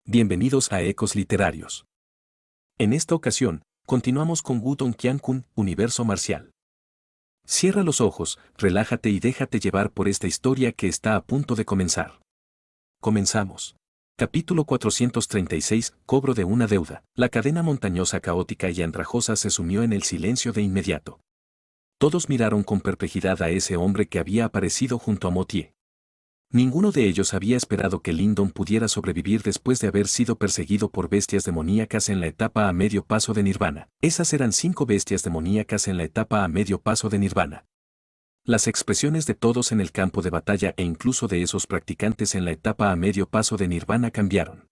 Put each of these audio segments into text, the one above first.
Bienvenidos a Ecos Literarios. En esta ocasión, continuamos con Wudong Qiankun, Universo Marcial. Cierra los ojos, relájate y déjate llevar por esta historia que está a punto de comenzar. Comenzamos. Capítulo 436, Cobro de una deuda. La cadena montañosa caótica y andrajosa se sumió en el silencio de inmediato. Todos miraron con perplejidad a ese hombre que había aparecido junto a Motie. Ninguno de ellos había esperado que Lindon pudiera sobrevivir después de haber sido perseguido por bestias demoníacas en la etapa a medio paso de Nirvana. Esas eran 5 bestias demoníacas en la etapa a medio paso de Nirvana. Las expresiones de todos en el campo de batalla e incluso de esos practicantes en la etapa a medio paso de Nirvana cambiaron.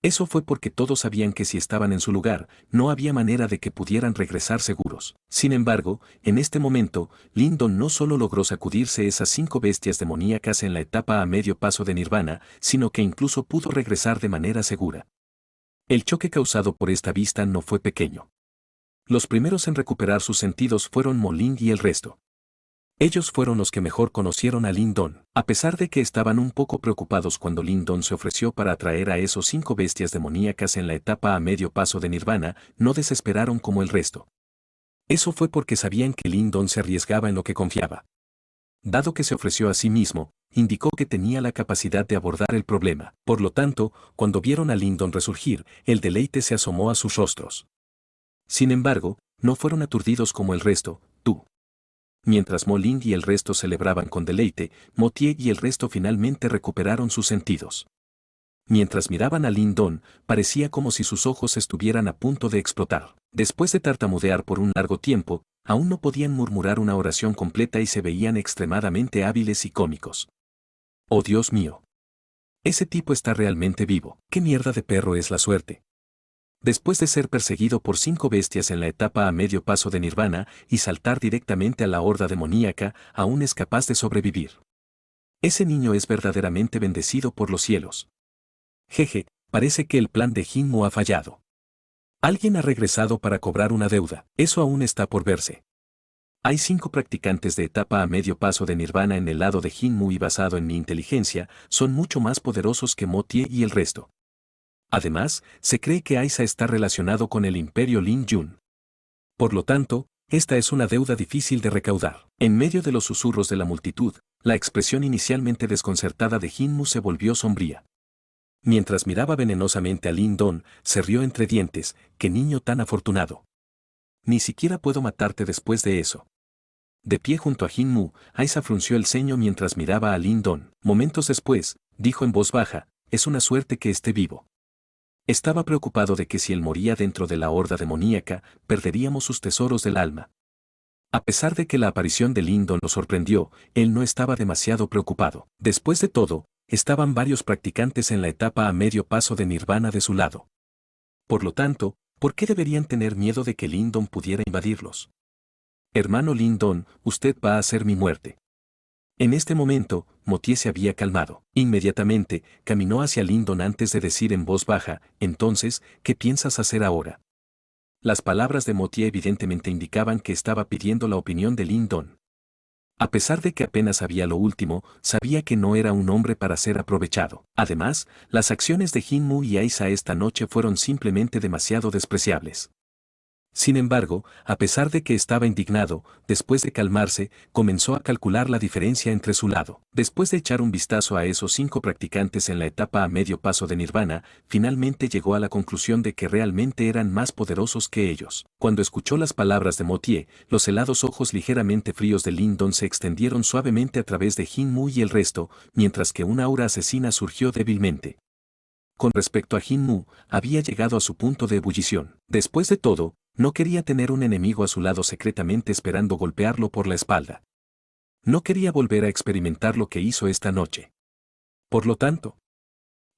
Eso fue porque todos sabían que si estaban en su lugar, no había manera de que pudieran regresar seguros. Sin embargo, en este momento, Lindon no solo logró sacudirse esas 5 bestias demoníacas en la etapa a medio paso de Nirvana, sino que incluso pudo regresar de manera segura. El choque causado por esta vista no fue pequeño. Los primeros en recuperar sus sentidos fueron Mo Ling y el resto. Ellos fueron los que mejor conocieron a Lindon, a pesar de que estaban un poco preocupados cuando Lindon se ofreció para atraer a esos 5 bestias demoníacas en la etapa a medio paso de Nirvana, no desesperaron como el resto. Eso fue porque sabían que Lindon se arriesgaba en lo que confiaba. Dado que se ofreció a sí mismo, indicó que tenía la capacidad de abordar el problema. Por lo tanto, cuando vieron a Lindon resurgir, el deleite se asomó a sus rostros. Sin embargo, no fueron aturdidos como el resto, tú. Mientras Mo Ling y el resto celebraban con deleite, Motie y el resto finalmente recuperaron sus sentidos. Mientras miraban a Lindon, parecía como si sus ojos estuvieran a punto de explotar. Después de tartamudear por un largo tiempo, aún no podían murmurar una oración completa y se veían extremadamente hábiles y cómicos. ¡Oh Dios mío! Ese tipo está realmente vivo. ¿Qué mierda de perro es la suerte? Después de ser perseguido por 5 bestias en la etapa a medio paso de Nirvana y saltar directamente a la horda demoníaca, aún es capaz de sobrevivir. Ese niño es verdaderamente bendecido por los cielos. Jeje, parece que el plan de Jinmu ha fallado. Alguien ha regresado para cobrar una deuda, eso aún está por verse. Hay 5 practicantes de etapa a medio paso de Nirvana en el lado de Jinmu y basado en mi inteligencia, son mucho más poderosos que Motie y el resto. Además, se cree que Aisa está relacionado con el Imperio Lin Yun. Por lo tanto, esta es una deuda difícil de recaudar. En medio de los susurros de la multitud, la expresión inicialmente desconcertada de Jinmu se volvió sombría. Mientras miraba venenosamente a Lindon, se rió entre dientes, ¡qué niño tan afortunado! Ni siquiera puedo matarte después de eso. De pie junto a Jinmu, Aisa frunció el ceño mientras miraba a Lindon. Momentos después, dijo en voz baja, es una suerte que esté vivo. Estaba preocupado de que si él moría dentro de la horda demoníaca, perderíamos sus tesoros del alma. A pesar de que la aparición de Lindon lo sorprendió, él no estaba demasiado preocupado. Después de todo, estaban varios practicantes en la etapa a medio paso de Nirvana de su lado. Por lo tanto, ¿por qué deberían tener miedo de que Lindon pudiera invadirlos? Hermano Lindon, usted va a hacer mi muerte. En este momento, Motie se había calmado. Inmediatamente, caminó hacia Lindon antes de decir en voz baja, entonces, ¿qué piensas hacer ahora? Las palabras de Motie evidentemente indicaban que estaba pidiendo la opinión de Lindon. A pesar de que apenas sabía lo último, sabía que no era un hombre para ser aprovechado. Además, las acciones de Jinmu y Aisa esta noche fueron simplemente demasiado despreciables. Sin embargo, a pesar de que estaba indignado, después de calmarse, comenzó a calcular la diferencia entre su lado. Después de echar un vistazo a esos 5 practicantes en la etapa a medio paso de Nirvana, finalmente llegó a la conclusión de que realmente eran más poderosos que ellos. Cuando escuchó las palabras de Motie, los helados ojos ligeramente fríos de Lindon se extendieron suavemente a través de Jinmu y el resto, mientras que una aura asesina surgió débilmente. Con respecto a Jinmu, había llegado a su punto de ebullición. Después de todo, no quería tener un enemigo a su lado secretamente esperando golpearlo por la espalda. No quería volver a experimentar lo que hizo esta noche. Por lo tanto,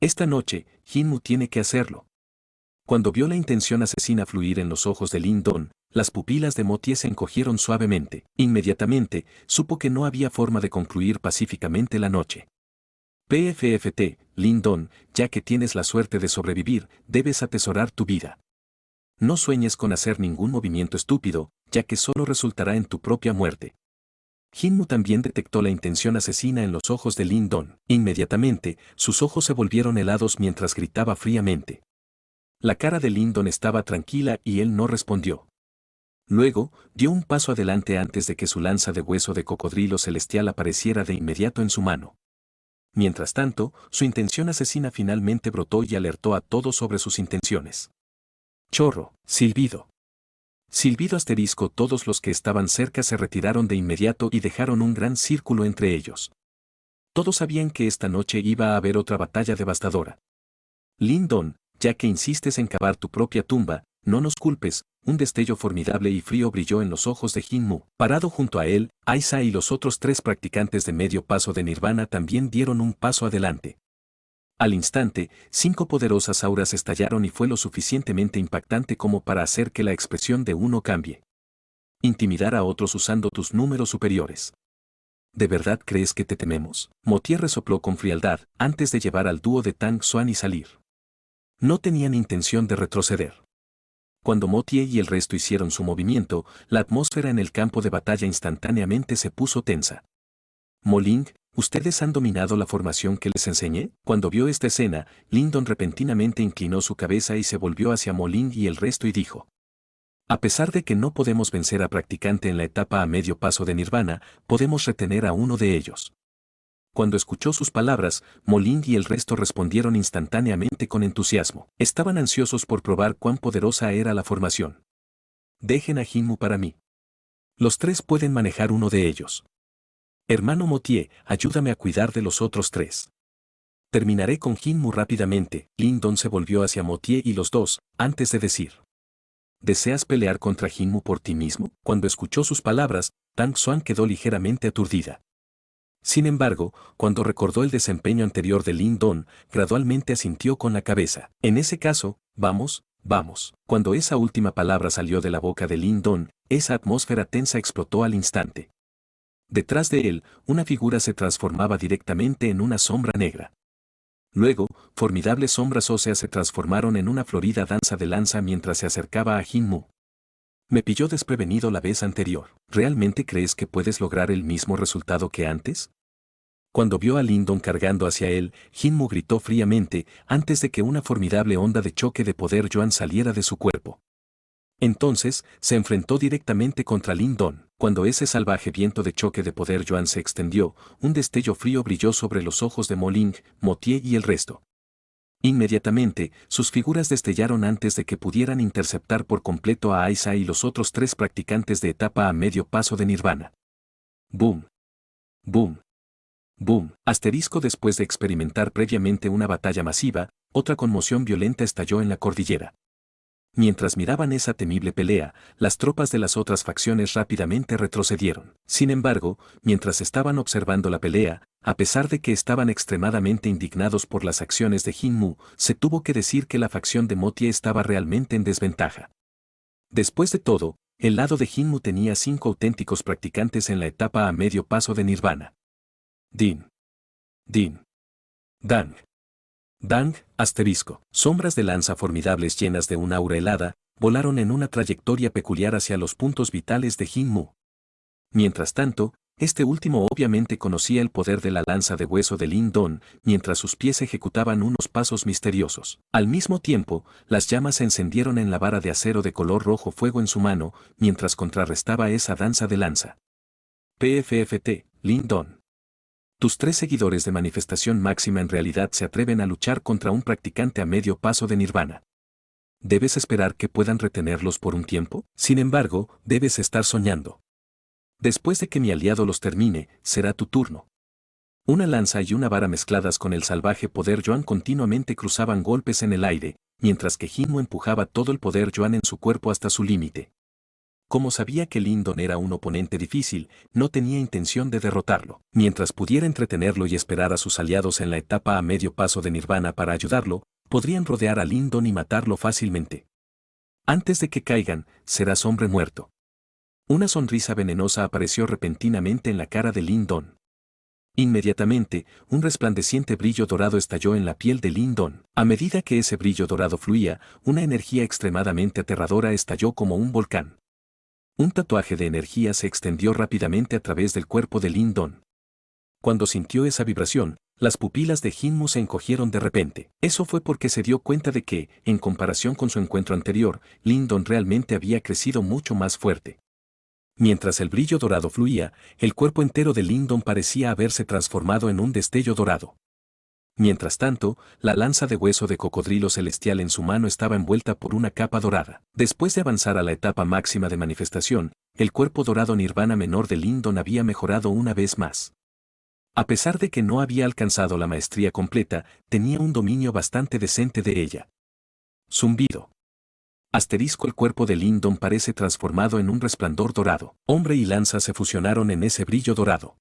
esta noche, Jinmu tiene que hacerlo. Cuando vio la intención asesina fluir en los ojos de Lindon, las pupilas de Motie se encogieron suavemente. Inmediatamente, supo que no había forma de concluir pacíficamente la noche. PFFT, Lindon, ya que tienes la suerte de sobrevivir, debes atesorar tu vida. No sueñes con hacer ningún movimiento estúpido, ya que solo resultará en tu propia muerte. Jinmu también detectó la intención asesina en los ojos de Lin Don. Inmediatamente, sus ojos se volvieron helados mientras gritaba fríamente. La cara de Lin Don estaba tranquila y él no respondió. Luego, dio un paso adelante antes de que su lanza de hueso de cocodrilo celestial apareciera de inmediato en su mano. Mientras tanto, su intención asesina finalmente brotó y alertó a todos sobre sus intenciones. Chorro, silbido. Silbido asterisco. Todos los que estaban cerca se retiraron de inmediato y dejaron un gran círculo entre ellos. Todos sabían que esta noche iba a haber otra batalla devastadora. Lin Don, ya que insistes en cavar tu propia tumba, no nos culpes. Un destello formidable y frío brilló en los ojos de Jinmu. Parado junto a él, Aiza y los otros 3 practicantes de medio paso de Nirvana también dieron un paso adelante. Al instante, 5 poderosas auras estallaron y fue lo suficientemente impactante como para hacer que la expresión de uno cambie. Intimidar a otros usando tus números superiores. ¿De verdad crees que te tememos? Motier resopló con frialdad antes de llevar al dúo de Tang Xuan y salir. No tenían intención de retroceder. Cuando Motier y el resto hicieron su movimiento, la atmósfera en el campo de batalla instantáneamente se puso tensa. Moling, ¿ustedes han dominado la formación que les enseñé? Cuando vio esta escena, Lin Don repentinamente inclinó su cabeza y se volvió hacia Moling y el resto y dijo: a pesar de que no podemos vencer a practicante en la etapa a medio paso de Nirvana, podemos retener a uno de ellos. Cuando escuchó sus palabras, Moling y el resto respondieron instantáneamente con entusiasmo. Estaban ansiosos por probar cuán poderosa era la formación. Dejen a Jinmu para mí. Los 3 pueden manejar uno de ellos. Hermano Motier, ayúdame a cuidar de los otros 3. Terminaré con Jinmu rápidamente. Lin Don se volvió hacia Motier y los 2, antes de decir: ¿deseas pelear contra Jinmu por ti mismo? Cuando escuchó sus palabras, Tang Xuan quedó ligeramente aturdida. Sin embargo, cuando recordó el desempeño anterior de Lin Don, gradualmente asintió con la cabeza. En ese caso, vamos, vamos. Cuando esa última palabra salió de la boca de Lin Don, esa atmósfera tensa explotó al instante. Detrás de él, una figura se transformaba directamente en una sombra negra. Luego, formidables sombras óseas se transformaron en una florida danza de lanza mientras se acercaba a Jinmu. Me pilló desprevenido la vez anterior. ¿Realmente crees que puedes lograr el mismo resultado que antes? Cuando vio a Lin Don cargando hacia él, Jinmu gritó fríamente antes de que una formidable onda de choque de poder Yuan saliera de su cuerpo. Entonces, se enfrentó directamente contra Lin Don. Cuando ese salvaje viento de choque de poder Yuan se extendió, un destello frío brilló sobre los ojos de Moling, Motier y el resto. Inmediatamente, sus figuras destellaron antes de que pudieran interceptar por completo a Aiza y los otros 3 practicantes de etapa a medio paso de Nirvana. Boom. Boom. Boom. Asterisco. Después de experimentar previamente una batalla masiva, otra conmoción violenta estalló en la cordillera. Mientras miraban esa temible pelea, las tropas de las otras facciones rápidamente retrocedieron. Sin embargo, mientras estaban observando la pelea, a pesar de que estaban extremadamente indignados por las acciones de Jinmu, se tuvo que decir que la facción de Motier estaba realmente en desventaja. Después de todo, el lado de Jinmu tenía 5 auténticos practicantes en la etapa a medio paso de Nirvana. Din. Din. Dang. Dang, asterisco. Sombras de lanza formidables llenas de una aura helada, volaron en una trayectoria peculiar hacia los puntos vitales de Jinmu. Mientras tanto, este último obviamente conocía el poder de la lanza de hueso de Lin Don, mientras sus pies ejecutaban unos pasos misteriosos. Al mismo tiempo, las llamas se encendieron en la vara de acero de color rojo fuego en su mano, mientras contrarrestaba esa danza de lanza. PFFT, Lin Don. Tus 3 seguidores de manifestación máxima en realidad se atreven a luchar contra un practicante a medio paso de Nirvana. ¿Debes esperar que puedan retenerlos por un tiempo? Sin embargo, debes estar soñando. Después de que mi aliado los termine, será tu turno. Una lanza y una vara mezcladas con el salvaje poder Yuan continuamente cruzaban golpes en el aire, mientras que Jinmu empujaba todo el poder Yuan en su cuerpo hasta su límite. Como sabía que Lin Don era un oponente difícil, no tenía intención de derrotarlo. Mientras pudiera entretenerlo y esperar a sus aliados en la etapa a medio paso de Nirvana para ayudarlo, podrían rodear a Lin Don y matarlo fácilmente. Antes de que caigan, serás hombre muerto. Una sonrisa venenosa apareció repentinamente en la cara de Lin Don. Inmediatamente, un resplandeciente brillo dorado estalló en la piel de Lin Don. A medida que ese brillo dorado fluía, una energía extremadamente aterradora estalló como un volcán. Un tatuaje de energía se extendió rápidamente a través del cuerpo de Lin Don. Cuando sintió esa vibración, las pupilas de Jinmu se encogieron de repente. Eso fue porque se dio cuenta de que, en comparación con su encuentro anterior, Lin Don realmente había crecido mucho más fuerte. Mientras el brillo dorado fluía, el cuerpo entero de Lin Don parecía haberse transformado en un destello dorado. Mientras tanto, la lanza de hueso de cocodrilo celestial en su mano estaba envuelta por una capa dorada. Después de avanzar a la etapa máxima de manifestación, el cuerpo dorado nirvana menor de Lin Don había mejorado una vez más. A pesar de que no había alcanzado la maestría completa, tenía un dominio bastante decente de ella. Zumbido. Asterisco. El cuerpo de Lin Don parece transformado en un resplandor dorado. Hombre y lanza se fusionaron en ese brillo dorado.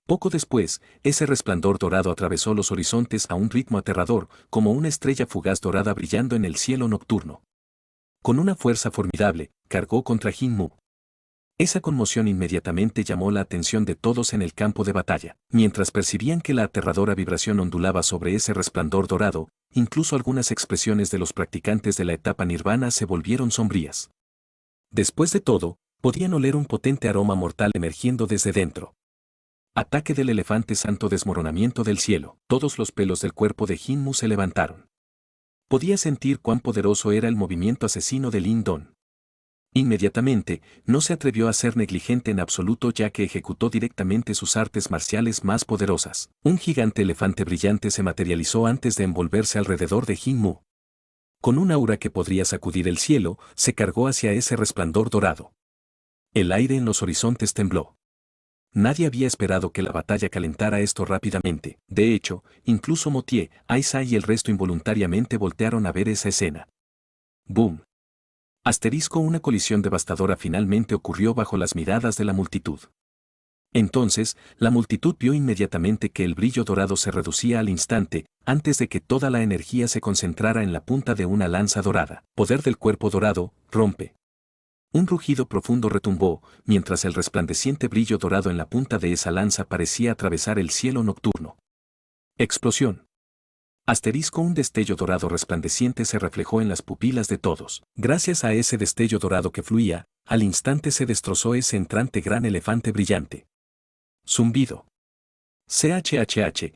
Poco después, ese resplandor dorado atravesó los horizontes a un ritmo aterrador, como una estrella fugaz dorada brillando en el cielo nocturno. Con una fuerza formidable, cargó contra Jinmu. Esa conmoción inmediatamente llamó la atención de todos en el campo de batalla. Mientras percibían que la aterradora vibración ondulaba sobre ese resplandor dorado, incluso algunas expresiones de los practicantes de la etapa nirvana se volvieron sombrías. Después de todo, podían oler un potente aroma mortal emergiendo desde dentro. Ataque del elefante santo. Desmoronamiento del cielo. Todos los pelos del cuerpo de Jinmu se levantaron. Podía sentir cuán poderoso era el movimiento asesino de Lin Don. Inmediatamente, no se atrevió a ser negligente en absoluto, ya que ejecutó directamente sus artes marciales más poderosas. Un gigante elefante brillante se materializó antes de envolverse alrededor de Jinmu. Con un aura que podría sacudir el cielo, se cargó hacia ese resplandor dorado. El aire en los horizontes tembló. Nadie había esperado que la batalla calentara esto rápidamente. De hecho, incluso Motie, Aisa y el resto involuntariamente voltearon a ver esa escena. ¡Boom! Una colisión devastadora finalmente ocurrió bajo las miradas de la multitud. Entonces, la multitud vio inmediatamente que el brillo dorado se reducía al instante, antes de que toda la energía se concentrara en la punta de una lanza dorada. Poder del cuerpo dorado, rompe. Un rugido profundo retumbó, mientras el resplandeciente brillo dorado en la punta de esa lanza parecía atravesar el cielo nocturno. Explosión. Un destello dorado resplandeciente se reflejó en las pupilas de todos. Gracias a ese destello dorado que fluía, al instante se destrozó ese entrante gran elefante brillante. Zumbido. CHHH,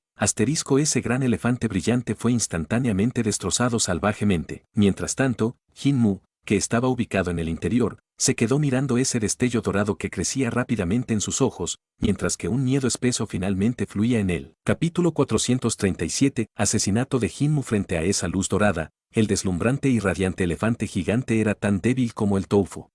ese gran elefante brillante fue instantáneamente destrozado salvajemente. Mientras tanto, Jinmu, que estaba ubicado en el interior, se quedó mirando ese destello dorado que crecía rápidamente en sus ojos, mientras que un miedo espeso finalmente fluía en él. Capítulo 437. Asesinato de Jinmu. Frente a esa luz dorada, el deslumbrante y radiante elefante gigante era tan débil como el tofu.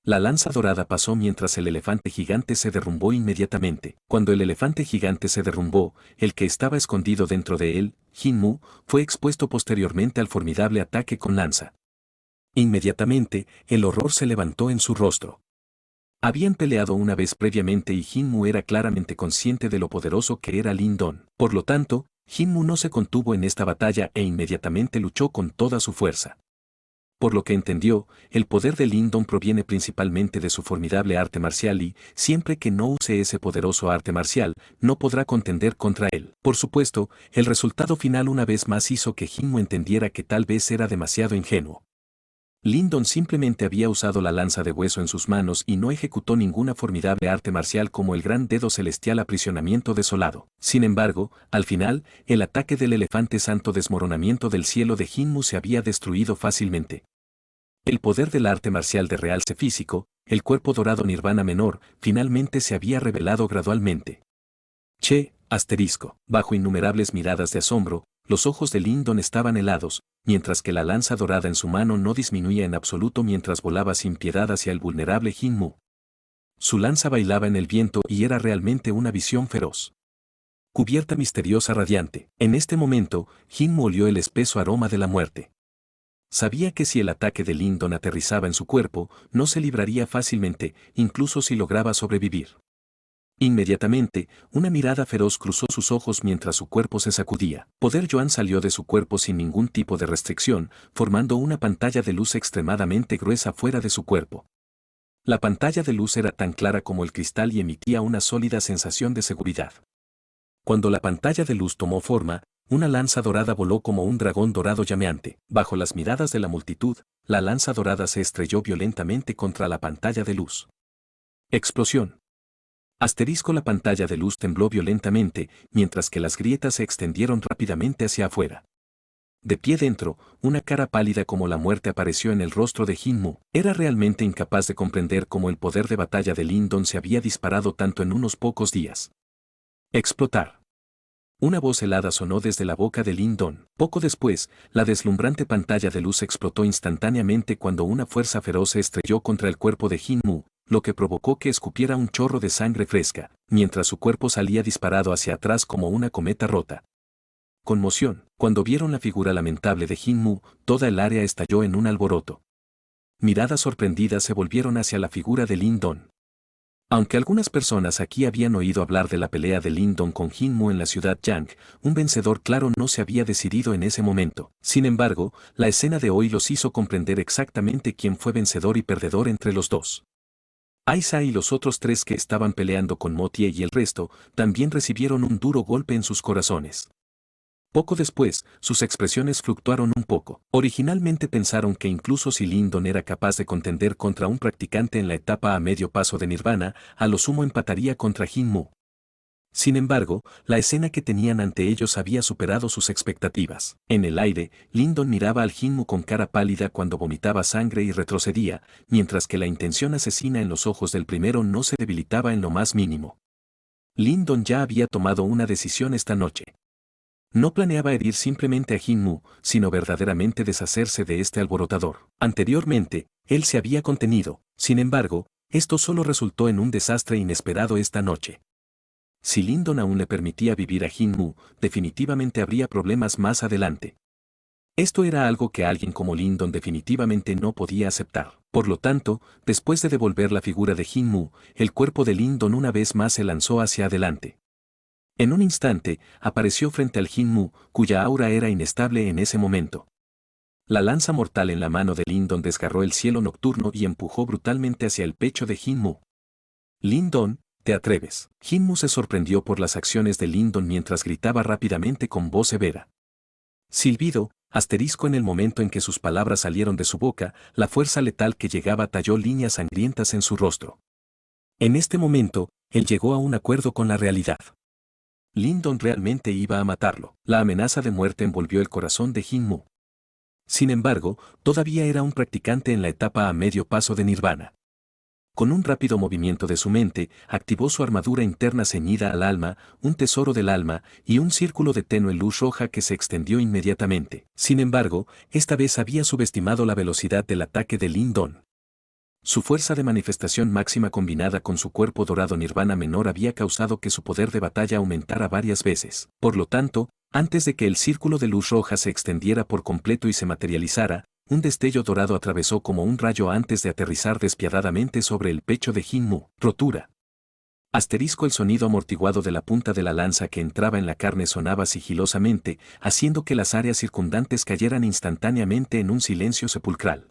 La lanza dorada pasó mientras el elefante gigante se derrumbó inmediatamente. Cuando el elefante gigante se derrumbó, el que estaba escondido dentro de él, Jinmu, fue expuesto posteriormente al formidable ataque con lanza. Inmediatamente, el horror se levantó en su rostro. Habían peleado una vez previamente y Jinmu era claramente consciente de lo poderoso que era Lin Don. Por lo tanto, Jinmu no se contuvo en esta batalla e inmediatamente luchó con toda su fuerza. Por lo que entendió, el poder de Lin Don proviene principalmente de su formidable arte marcial y, siempre que no use ese poderoso arte marcial, no podrá contender contra él. Por supuesto, el resultado final una vez más hizo que Jinmu entendiera que tal vez era demasiado ingenuo. Lin Don simplemente había usado la lanza de hueso en sus manos y no ejecutó ninguna formidable arte marcial como el gran dedo celestial aprisionamiento desolado. Sin embargo, al final, el ataque del elefante santo desmoronamiento del cielo de Jinmu se había destruido fácilmente. El poder del arte marcial de realce físico, el cuerpo dorado nirvana menor, finalmente se había revelado gradualmente. Bajo innumerables miradas de asombro, los ojos de Lin Don estaban helados, mientras que la lanza dorada en su mano no disminuía en absoluto mientras volaba sin piedad hacia el vulnerable Jinmu. Su lanza bailaba en el viento y era realmente una visión feroz. Cubierta misteriosa radiante. En este momento, Jinmu olió el espeso aroma de la muerte. Sabía que si el ataque de Lin Don aterrizaba en su cuerpo, no se libraría fácilmente, incluso si lograba sobrevivir. Inmediatamente, una mirada feroz cruzó sus ojos mientras su cuerpo se sacudía. Poder Yuan salió de su cuerpo sin ningún tipo de restricción, formando una pantalla de luz extremadamente gruesa fuera de su cuerpo. La pantalla de luz era tan clara como el cristal y emitía una sólida sensación de seguridad. Cuando la pantalla de luz tomó forma, una lanza dorada voló como un dragón dorado llameante. Bajo las miradas de la multitud, la lanza dorada se estrelló violentamente contra la pantalla de luz. Explosión. La pantalla de luz tembló violentamente, mientras que las grietas se extendieron rápidamente hacia afuera. De pie dentro, una cara pálida como la muerte apareció en el rostro de Jinmu. Era realmente incapaz de comprender cómo el poder de batalla de Lindon se había disparado tanto en unos pocos días. Explotar. Una voz helada sonó desde la boca de Lindon. Poco después, la deslumbrante pantalla de luz explotó instantáneamente cuando una fuerza feroz se estrelló contra el cuerpo de Jinmu, lo que provocó que escupiera un chorro de sangre fresca, mientras su cuerpo salía disparado hacia atrás como una cometa rota. Conmoción. Cuando vieron la figura lamentable de Jinmu, toda el área estalló en un alboroto. Miradas sorprendidas se volvieron hacia la figura de Lindon. Aunque algunas personas aquí habían oído hablar de la pelea de Lindon con Jinmu en la ciudad Yang, un vencedor claro no se había decidido en ese momento. Sin embargo, la escena de hoy los hizo comprender exactamente quién fue vencedor y perdedor entre los dos. Aisa y los otros tres que estaban peleando con Motie y el resto, también recibieron un duro golpe en sus corazones. Poco después, sus expresiones fluctuaron un poco. Originalmente pensaron que incluso si Lindon era capaz de contender contra un practicante en la etapa a medio paso de Nirvana, a lo sumo empataría contra Jinmu. Sin embargo, la escena que tenían ante ellos había superado sus expectativas. En el aire, Lindon miraba al Jinmu con cara pálida cuando vomitaba sangre y retrocedía, mientras que la intención asesina en los ojos del primero no se debilitaba en lo más mínimo. Lindon ya había tomado una decisión esta noche. No planeaba herir simplemente a Jinmu, sino verdaderamente deshacerse de este alborotador. Anteriormente, él se había contenido, sin embargo, esto solo resultó en un desastre inesperado esta noche. Si Lindon aún le permitía vivir a Jinmu, definitivamente habría problemas más adelante. Esto era algo que alguien como Lindon definitivamente no podía aceptar. Por lo tanto, después de devolver la figura de Jinmu, el cuerpo de Lindon una vez más se lanzó hacia adelante. En un instante, apareció frente al Jinmu, cuya aura era inestable en ese momento. La lanza mortal en la mano de Lindon desgarró el cielo nocturno y empujó brutalmente hacia el pecho de Jinmu. Lindon, ¿te atreves? Jinmu se sorprendió por las acciones de Lindon mientras gritaba rápidamente con voz severa. Silbido, asterisco en el momento en que sus palabras salieron de su boca, la fuerza letal que llegaba talló líneas sangrientas en su rostro. En este momento, él llegó a un acuerdo con la realidad. Lindon realmente iba a matarlo. La amenaza de muerte envolvió el corazón de Jinmu. Sin embargo, todavía era un practicante en la etapa a medio paso de Nirvana. Con un rápido movimiento de su mente, activó su armadura interna ceñida al alma, un tesoro del alma, y un círculo de tenue luz roja que se extendió inmediatamente. Sin embargo, esta vez había subestimado la velocidad del ataque de Lindon. Su fuerza de manifestación máxima combinada con su cuerpo dorado nirvana menor había causado que su poder de batalla aumentara varias veces. Por lo tanto, antes de que el círculo de luz roja se extendiera por completo y se materializara, un destello dorado atravesó como un rayo antes de aterrizar despiadadamente sobre el pecho de Jinmu. Rotura. Asterisco. El sonido amortiguado de la punta de la lanza que entraba en la carne sonaba sigilosamente, haciendo que las áreas circundantes cayeran instantáneamente en un silencio sepulcral.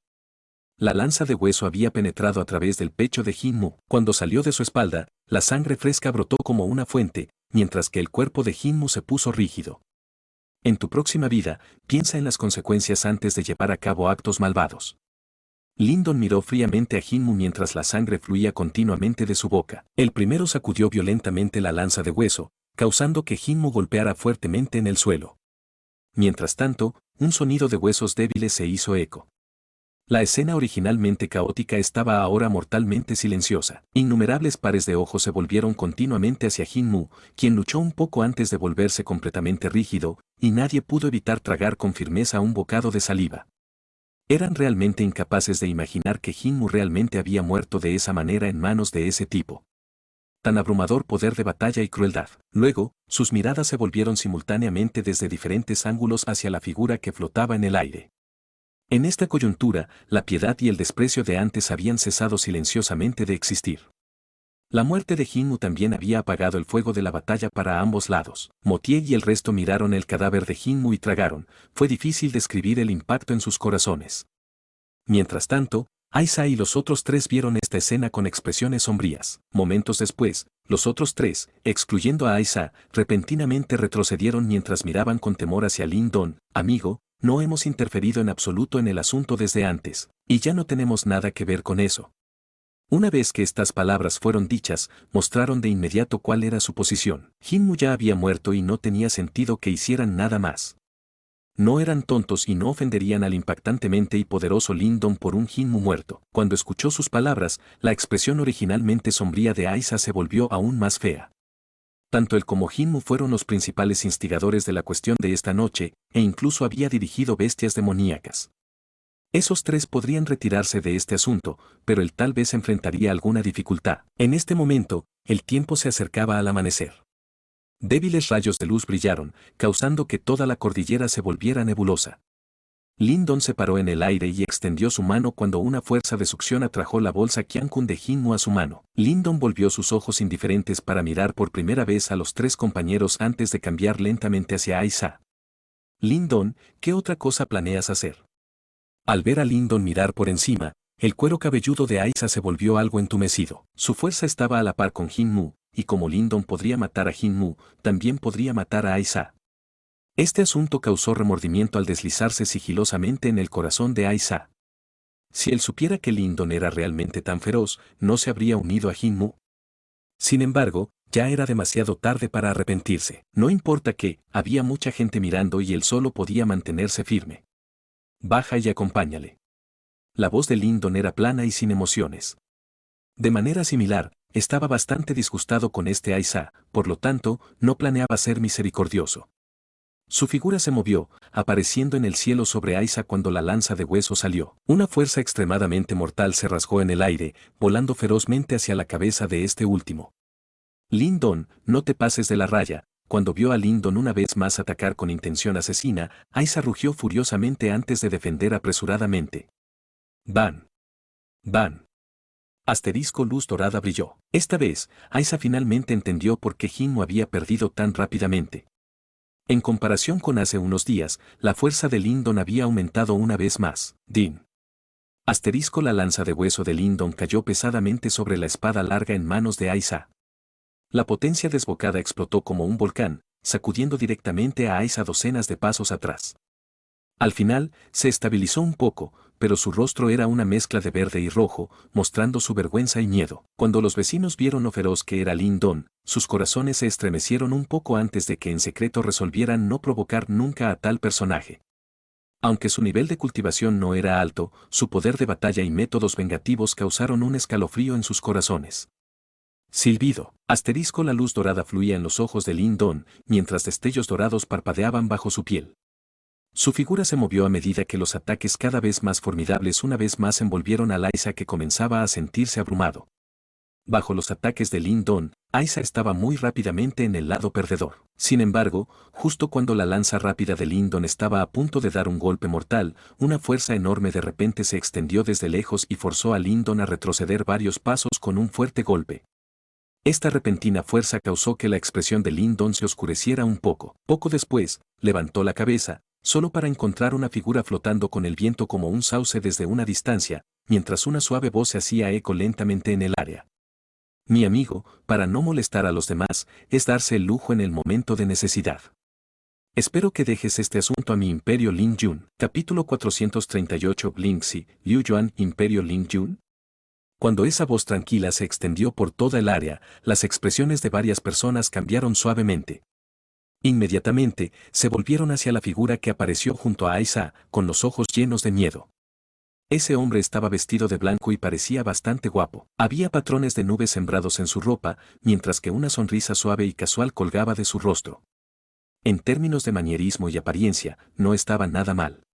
La lanza de hueso había penetrado a través del pecho de Jinmu. Cuando salió de su espalda, la sangre fresca brotó como una fuente, mientras que el cuerpo de Jinmu se puso rígido. En tu próxima vida, piensa en las consecuencias antes de llevar a cabo actos malvados. Lindon miró fríamente a Jinmu mientras la sangre fluía continuamente de su boca. El primero sacudió violentamente la lanza de hueso, causando que Jinmu golpeara fuertemente en el suelo. Mientras tanto, un sonido de huesos débiles se hizo eco. La escena originalmente caótica estaba ahora mortalmente silenciosa. Innumerables pares de ojos se volvieron continuamente hacia Jinmu, quien luchó un poco antes de volverse completamente rígido, y nadie pudo evitar tragar con firmeza un bocado de saliva. Eran realmente incapaces de imaginar que Jinmu realmente había muerto de esa manera en manos de ese tipo. Tan abrumador poder de batalla y crueldad. Luego, sus miradas se volvieron simultáneamente desde diferentes ángulos hacia la figura que flotaba en el aire. En esta coyuntura, la piedad y el desprecio de antes habían cesado silenciosamente de existir. La muerte de Jinmu también había apagado el fuego de la batalla para ambos lados. Motie y el resto miraron el cadáver de Jinmu y tragaron. Fue difícil describir el impacto en sus corazones. Mientras tanto, Aisa y los otros tres vieron esta escena con expresiones sombrías. Momentos después, Los otros tres, excluyendo a Aisa, repentinamente retrocedieron mientras miraban con temor hacia Lin-don. Amigo, no hemos interferido en absoluto en el asunto desde antes, y ya no tenemos nada que ver con eso. Una vez que estas palabras fueron dichas, mostraron de inmediato cuál era su posición. Jinmu ya había muerto y no tenía sentido que hicieran nada más. No eran tontos y no ofenderían al impactantemente y poderoso Lin-don por un Jinmu muerto. Cuando escuchó sus palabras, la expresión originalmente sombría de Aisa se volvió aún más fea. Tanto él como Jinmu fueron los principales instigadores de la cuestión de esta noche, e incluso había dirigido bestias demoníacas. Esos tres podrían retirarse de este asunto, pero él tal vez enfrentaría alguna dificultad. En este momento, el tiempo se acercaba al amanecer. Débiles rayos de luz brillaron, causando que toda la cordillera se volviera nebulosa. Lin-don se paró en el aire y extendió su mano cuando una fuerza de succión atrajo la bolsa Qiankun de Jinmu a su mano. Lin-don volvió sus ojos indiferentes para mirar por primera vez a los tres compañeros antes de cambiar lentamente hacia Aisa. Lin-don, ¿qué otra cosa planeas hacer? Al ver a Lin-don mirar por encima, el cuero cabelludo de Aisa se volvió algo entumecido. Su fuerza estaba a la par con Jinmu, y como Lin-don podría matar a Jinmu, también podría matar a Aisa. Este asunto causó remordimiento al deslizarse sigilosamente en el corazón de Aisa. Si él supiera que Lin-don era realmente tan feroz, no se habría unido a Jinmu. Sin embargo, ya era demasiado tarde para arrepentirse. No importa que, había mucha gente mirando y él solo podía mantenerse firme. Baja y acompáñale. La voz de Lin-don era plana y sin emociones. De manera similar, estaba bastante disgustado con este Aisa, por lo tanto, no planeaba ser misericordioso. Su figura se movió, apareciendo en el cielo sobre Aisa cuando la lanza de hueso salió. Una fuerza extremadamente mortal se rasgó en el aire, volando ferozmente hacia la cabeza de este último. Lin-don, no te pases de la raya. Cuando vio a Lin-don una vez más atacar con intención asesina, Aisa rugió furiosamente antes de defender apresuradamente. ¡Ban! ¡Ban! Asterisco luz dorada brilló. Esta vez, Aisa finalmente entendió por qué Jinmu había perdido tan rápidamente. En comparación con hace unos días, la fuerza de Lin-don había aumentado una vez más. Din. Asterisco la lanza de hueso de Lin-don cayó pesadamente sobre la espada larga en manos de Aisa. La potencia desbocada explotó como un volcán, sacudiendo directamente a Aisa docenas de pasos atrás. Al final, se estabilizó un poco, pero su rostro era una mezcla de verde y rojo, mostrando su vergüenza y miedo. Cuando los vecinos vieron lo feroz que era Lin-don, sus corazones se estremecieron un poco antes de que en secreto resolvieran no provocar nunca a tal personaje. Aunque su nivel de cultivación no era alto, su poder de batalla y métodos vengativos causaron un escalofrío en sus corazones. Silbido. Asterisco la luz dorada fluía en los ojos de Lin-don, mientras destellos dorados parpadeaban bajo su piel. Su figura se movió a medida que los ataques cada vez más formidables una vez más envolvieron a Aisa que comenzaba a sentirse abrumado. Bajo los ataques de Lin-don, Aisa estaba muy rápidamente en el lado perdedor. Sin embargo, justo cuando la lanza rápida de Lin-don estaba a punto de dar un golpe mortal, una fuerza enorme de repente se extendió desde lejos y forzó a Lin-don a retroceder varios pasos con un fuerte golpe. Esta repentina fuerza causó que la expresión de Lin-don se oscureciera un poco. Poco después, levantó la cabeza, solo para encontrar una figura flotando con el viento como un sauce desde una distancia, mientras una suave voz se hacía eco lentamente en el área. Mi amigo, para no molestar a los demás, es darse el lujo en el momento de necesidad. Espero que dejes este asunto a mi Imperio Lin Yun. Capítulo 438 Lingxi, Liu Yuan Imperio Lin Yun. Cuando esa voz tranquila se extendió por toda el área, las expresiones de varias personas cambiaron suavemente. Inmediatamente, se volvieron hacia la figura que apareció junto a Aisa, con los ojos llenos de miedo. Ese hombre estaba vestido de blanco y parecía bastante guapo. Había patrones de nubes sembrados en su ropa, mientras que una sonrisa suave y casual colgaba de su rostro. En términos de manierismo y apariencia, no estaba nada mal.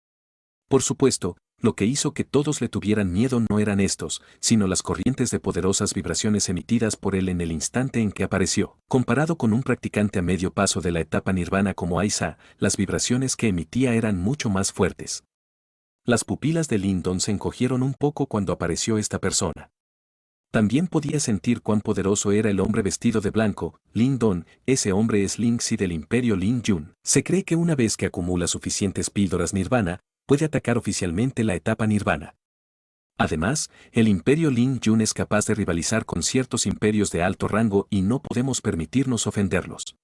Por supuesto, lo que hizo que todos le tuvieran miedo no eran estos, sino las corrientes de poderosas vibraciones emitidas por él en el instante en que apareció. Comparado con un practicante a medio paso de la etapa nirvana como Aisa, las vibraciones que emitía eran mucho más fuertes. Las pupilas de Lin-don se encogieron un poco cuando apareció esta persona. También podía sentir cuán poderoso era el hombre vestido de blanco. Lin-don, ese hombre es Lingxi del Imperio Lin Yun. Se cree que una vez que acumula suficientes píldoras nirvana, puede atacar oficialmente la etapa nirvana. Además, el imperio Lin Yun es capaz de rivalizar con ciertos imperios de alto rango y no podemos permitirnos ofenderlos.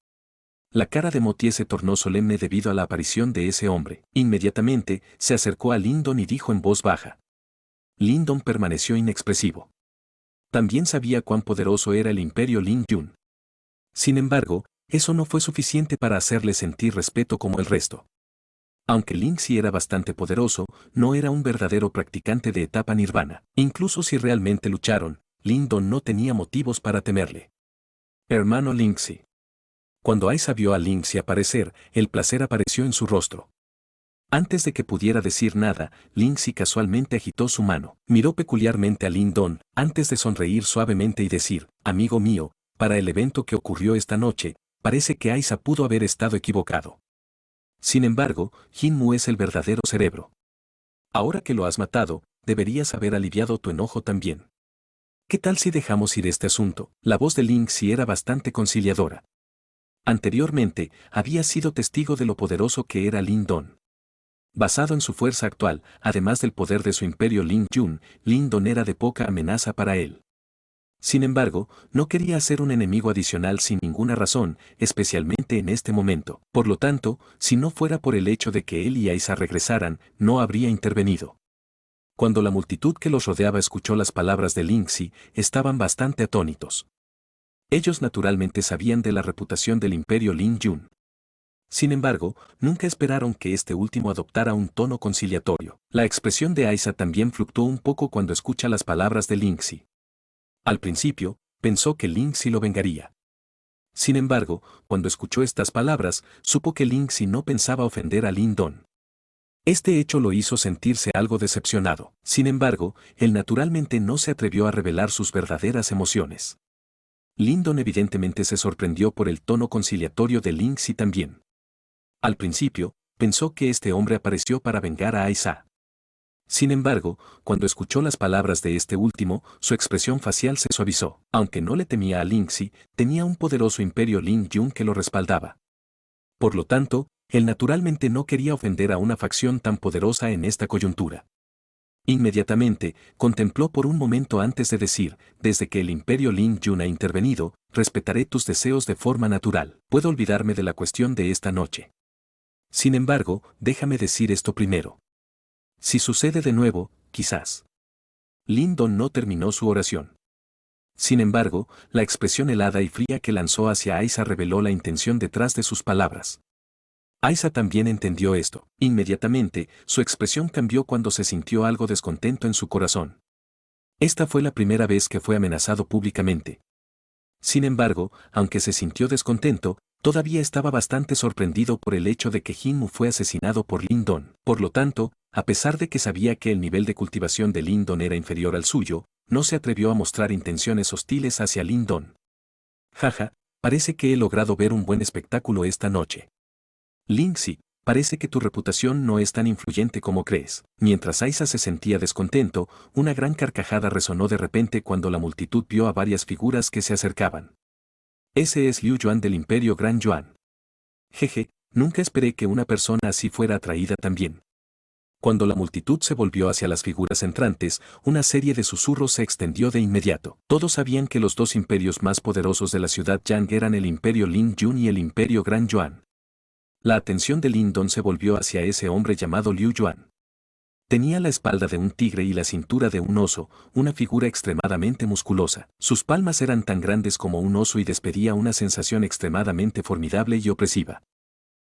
La cara de Motie se tornó solemne debido a la aparición de ese hombre. Inmediatamente, se acercó a Lindon y dijo en voz baja. Lindon permaneció inexpresivo. También sabía cuán poderoso era el imperio Lin Yun. Sin embargo, eso no fue suficiente para hacerle sentir respeto como el resto. Aunque Ling Xi era bastante poderoso, no era un verdadero practicante de etapa nirvana. Incluso si realmente lucharon, Lindon no tenía motivos para temerle. Hermano Ling Xi. Cuando Aiza vio a Ling Xi aparecer, el placer apareció en su rostro. Antes de que pudiera decir nada, Ling Xi casualmente agitó su mano. Miró peculiarmente a Lindon, antes de sonreír suavemente y decir, amigo mío, para el evento que ocurrió esta noche, parece que Aiza pudo haber estado equivocado. Sin embargo, Jinmu es el verdadero cerebro. Ahora que lo has matado, deberías haber aliviado tu enojo también. ¿Qué tal si dejamos ir este asunto? La voz de Ling Xi era bastante conciliadora. Anteriormente, había sido testigo de lo poderoso que era Lindon. Basado en su fuerza actual, además del poder de su imperio Lin Yun, Lindon era de poca amenaza para él. Sin embargo, no quería ser un enemigo adicional sin ninguna razón, especialmente en este momento. Por lo tanto, si no fuera por el hecho de que él y Aiza regresaran, no habría intervenido. Cuando la multitud que los rodeaba escuchó las palabras de Ling Xi, estaban bastante atónitos. Ellos naturalmente sabían de la reputación del imperio Lin Yun. Sin embargo, nunca esperaron que este último adoptara un tono conciliatorio. La expresión de Aiza también fluctuó un poco cuando escucha las palabras de Ling Xi. Al principio, pensó que Ling Xi lo vengaría. Sin embargo, cuando escuchó estas palabras, supo que Ling Xi no pensaba ofender a Lindon. Este hecho lo hizo sentirse algo decepcionado. Sin embargo, él naturalmente no se atrevió a revelar sus verdaderas emociones. Lindon evidentemente se sorprendió por el tono conciliatorio de Ling Xi también. Al principio, pensó que este hombre apareció para vengar a Aiza. Sin embargo, cuando escuchó las palabras de este último, su expresión facial se suavizó. Aunque no le temía a Ling Xi, tenía un poderoso imperio Lin Yun que lo respaldaba. Por lo tanto, él naturalmente no quería ofender a una facción tan poderosa en esta coyuntura. Inmediatamente, contempló por un momento antes de decir, desde que el imperio Lin Yun ha intervenido, respetaré tus deseos de forma natural. Puedo olvidarme de la cuestión de esta noche. Sin embargo, déjame decir esto primero. Si sucede de nuevo, quizás. Lindon no terminó su oración. Sin embargo, la expresión helada y fría que lanzó hacia Aiza reveló la intención detrás de sus palabras. Aiza también entendió esto. Inmediatamente, su expresión cambió cuando se sintió algo descontento en su corazón. Esta fue la primera vez que fue amenazado públicamente. Sin embargo, aunque se sintió descontento, todavía estaba bastante sorprendido por el hecho de que Jinmu fue asesinado por Lindon. Por lo tanto, a pesar de que sabía que el nivel de cultivación de Lindon era inferior al suyo, no se atrevió a mostrar intenciones hostiles hacia Lindon. Jaja, parece que he logrado ver un buen espectáculo esta noche. Ling Xi, parece que tu reputación no es tan influyente como crees. Mientras Aiza se sentía descontento, una gran carcajada resonó de repente cuando la multitud vio a varias figuras que se acercaban. Ese es Liu Yuan del Imperio Gran Yuan. Jeje, nunca esperé que una persona así fuera atraída también. Cuando la multitud se volvió hacia las figuras entrantes, una serie de susurros se extendió de inmediato. Todos sabían que los dos imperios más poderosos de la ciudad Yang eran el Imperio Lin Yun y el Imperio Gran Yuan. La atención de Lindon se volvió hacia ese hombre llamado Liu Yuan. Tenía la espalda de un tigre y la cintura de un oso, una figura extremadamente musculosa. Sus palmas eran tan grandes como un oso y despedía una sensación extremadamente formidable y opresiva.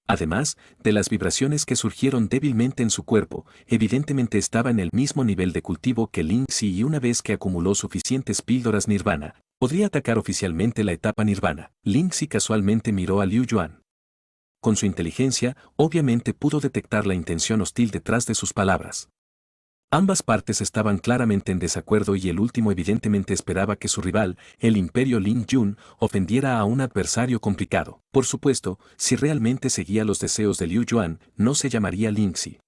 Además, de las vibraciones que surgieron débilmente en su cuerpo, evidentemente estaba en el mismo nivel de cultivo que Ling Xi y una vez que acumuló suficientes píldoras nirvana, podría atacar oficialmente la etapa nirvana. Ling Xi casualmente miró a Liu Yuan. Con su inteligencia, obviamente pudo detectar la intención hostil detrás de sus palabras. Ambas partes estaban claramente en desacuerdo y el último evidentemente esperaba que su rival, el imperio Lin Yun, ofendiera a un adversario complicado. Por supuesto, si realmente seguía los deseos de Liu Yuan, no se llamaría Ling Xi.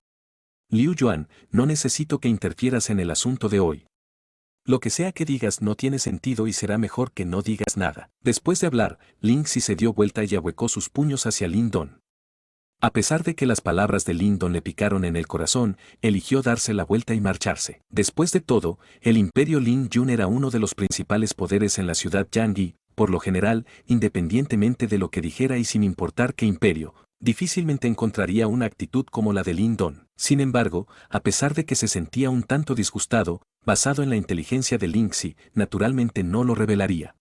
Liu Yuan, no necesito que interfieras en el asunto de hoy. Lo que sea que digas no tiene sentido y será mejor que no digas nada. Después de hablar, Ling Xi se dio vuelta y ahuecó sus puños hacia Lindon. A pesar de que las palabras de Lyndon le picaron en el corazón, eligió darse la vuelta y marcharse. Después de todo, el Imperio Lin Yun era uno de los principales poderes en la ciudad Yangyi, por lo general, independientemente de lo que dijera y sin importar qué imperio, difícilmente encontraría una actitud como la de Lyndon. Sin embargo, a pesar de que se sentía un tanto disgustado, basado en la inteligencia de Lingxi, naturalmente no lo revelaría.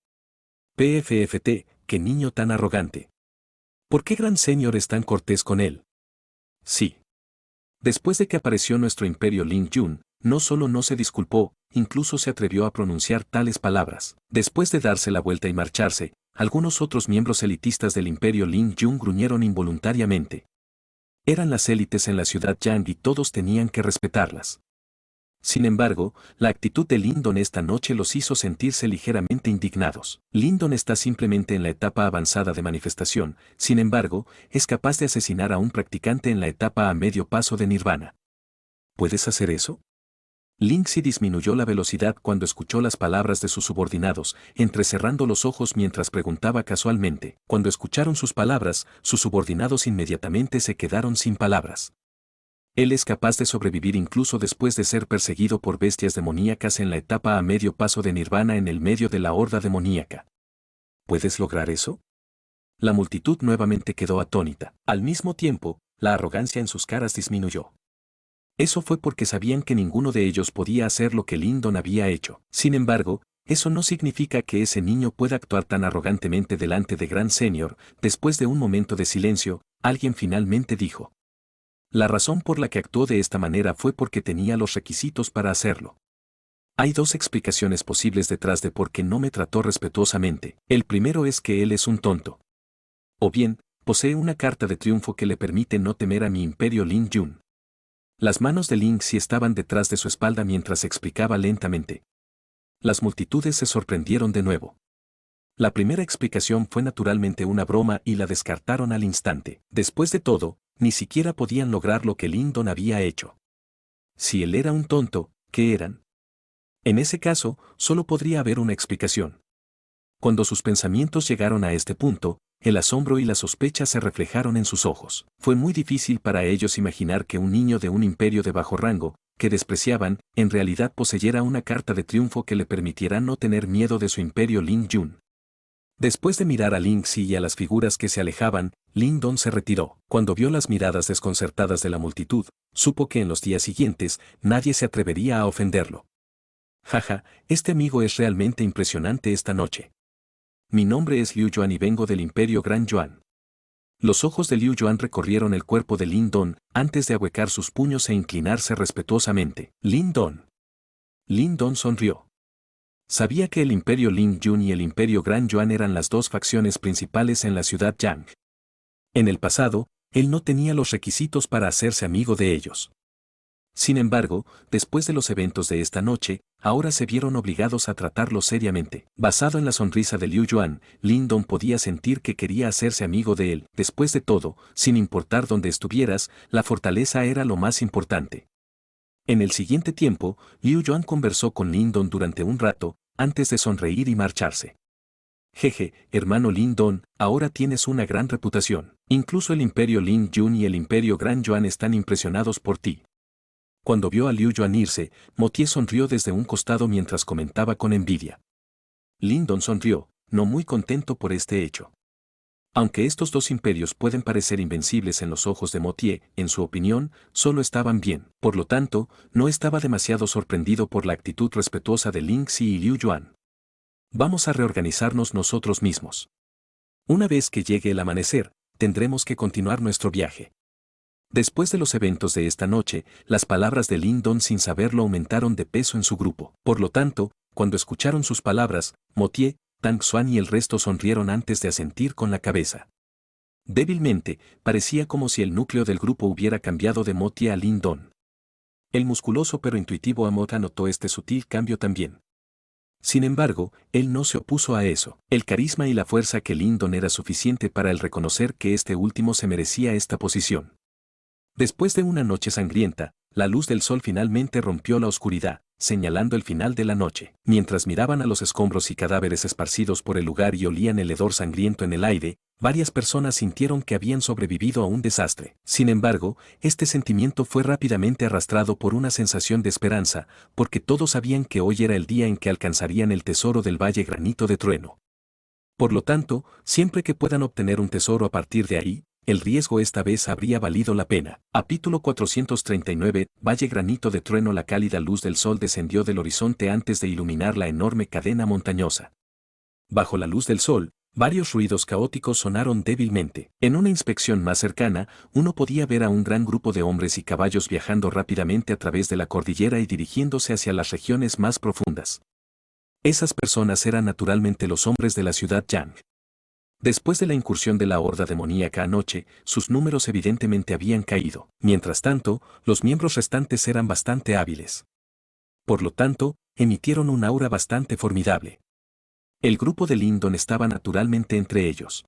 PFFT, qué niño tan arrogante. ¿Por qué Gran Señor es tan cortés con él? Sí. Después de que apareció nuestro imperio Lin Yun, no solo no se disculpó, incluso se atrevió a pronunciar tales palabras. Después de darse la vuelta y marcharse, algunos otros miembros elitistas del imperio Lin Yun gruñeron involuntariamente. Eran las élites en la ciudad Yang y todos tenían que respetarlas. Sin embargo, la actitud de Lyndon esta noche los hizo sentirse ligeramente indignados. Lyndon está simplemente en la etapa avanzada de manifestación, sin embargo, es capaz de asesinar a un practicante en la etapa a medio paso de Nirvana. ¿Puedes hacer eso? Lingxi disminuyó la velocidad cuando escuchó las palabras de sus subordinados, entrecerrando los ojos mientras preguntaba casualmente. Cuando escucharon sus palabras, sus subordinados inmediatamente se quedaron sin palabras. Él es capaz de sobrevivir incluso después de ser perseguido por bestias demoníacas en la etapa a medio paso de Nirvana en el medio de la horda demoníaca. ¿Puedes lograr eso? La multitud nuevamente quedó atónita. Al mismo tiempo, la arrogancia en sus caras disminuyó. Eso fue porque sabían que ninguno de ellos podía hacer lo que Lyndon había hecho. Sin embargo, eso no significa que ese niño pueda actuar tan arrogantemente delante de Gran Señor. Después de un momento de silencio, alguien finalmente dijo. La razón por la que actuó de esta manera fue porque tenía los requisitos para hacerlo. Hay dos explicaciones posibles detrás de por qué no me trató respetuosamente. El primero es que él es un tonto. O bien, posee una carta de triunfo que le permite no temer a mi imperio Lin Yun. Las manos de Lingxi estaban detrás de su espalda mientras explicaba lentamente. Las multitudes se sorprendieron de nuevo. La primera explicación fue naturalmente una broma y la descartaron al instante. Después de todo, ni siquiera podían lograr lo que Lyndon había hecho. Si él era un tonto, ¿qué eran? En ese caso, solo podría haber una explicación. Cuando sus pensamientos llegaron a este punto, el asombro y la sospecha se reflejaron en sus ojos. Fue muy difícil para ellos imaginar que un niño de un imperio de bajo rango, que despreciaban, en realidad poseyera una carta de triunfo que le permitiera no tener miedo de su imperio Lin Yun. Después de mirar a Lingxi y a las figuras que se alejaban, Lyndon se retiró. Cuando vio las miradas desconcertadas de la multitud, supo que en los días siguientes nadie se atrevería a ofenderlo. Jaja, este amigo es realmente impresionante esta noche. Mi nombre es Liu Yuan y vengo del Imperio Gran Yuan. Los ojos de Liu Yuan recorrieron el cuerpo de Lyndon antes de ahuecar sus puños e inclinarse respetuosamente. Lyndon. Lyndon sonrió. Sabía que el Imperio Lin Yun y el Imperio Gran Yuan eran las dos facciones principales en la ciudad Yang. En el pasado, él no tenía los requisitos para hacerse amigo de ellos. Sin embargo, después de los eventos de esta noche, ahora se vieron obligados a tratarlo seriamente. Basado en la sonrisa de Liu Yuan, Lyndon podía sentir que quería hacerse amigo de él. Después de todo, sin importar dónde estuvieras, la fortaleza era lo más importante. En el siguiente tiempo, Liu Yuan conversó con Lyndon durante un rato, antes de sonreír y marcharse. Jeje, hermano Lyndon, ahora tienes una gran reputación. Incluso el Imperio Lin Yun y el Imperio Gran Yuan están impresionados por ti. Cuando vio a Liu Yuan irse, Motie sonrió desde un costado mientras comentaba con envidia. Lyndon sonrió, no muy contento por este hecho. Aunque estos dos imperios pueden parecer invencibles en los ojos de Motie, en su opinión, solo estaban bien. Por lo tanto, no estaba demasiado sorprendido por la actitud respetuosa de Lingxi y Liu Yuan. Vamos a reorganizarnos nosotros mismos. Una vez que llegue el amanecer, tendremos que continuar nuestro viaje. Después de los eventos de esta noche, las palabras de Lyndon sin saberlo aumentaron de peso en su grupo. Por lo tanto, cuando escucharon sus palabras, Motie, Tang Xuan y el resto sonrieron antes de asentir con la cabeza. Débilmente, parecía como si el núcleo del grupo hubiera cambiado de Motie a Lyndon. El musculoso pero intuitivo Amota notó este sutil cambio también. Sin embargo, él no se opuso a eso. El carisma y la fuerza que Lyndon era suficiente para él reconocer que este último se merecía esta posición. Después de una noche sangrienta, la luz del sol finalmente rompió la oscuridad. señalando el final de la noche. Mientras miraban a los escombros y cadáveres esparcidos por el lugar y olían el hedor sangriento en el aire, varias personas sintieron que habían sobrevivido a un desastre. Sin embargo, este sentimiento fue rápidamente arrastrado por una sensación de esperanza, porque todos sabían que hoy era el día en que alcanzarían el tesoro del Valle Granito de Trueno. Por lo tanto, siempre que puedan obtener un tesoro a partir de ahí, el riesgo esta vez habría valido la pena. Capítulo 439, Valle Granito de Trueno. La cálida luz del sol descendió del horizonte antes de iluminar la enorme cadena montañosa. Bajo la luz del sol, varios ruidos caóticos sonaron débilmente. En una inspección más cercana, uno podía ver a un gran grupo de hombres y caballos viajando rápidamente a través de la cordillera y dirigiéndose hacia las regiones más profundas. Esas personas eran naturalmente los hombres de la ciudad Yang. Después de la incursión de la horda demoníaca anoche, sus números evidentemente habían caído. Mientras tanto, los miembros restantes eran bastante hábiles. Por lo tanto, emitieron un aura bastante formidable. El grupo de Lindon estaba naturalmente entre ellos.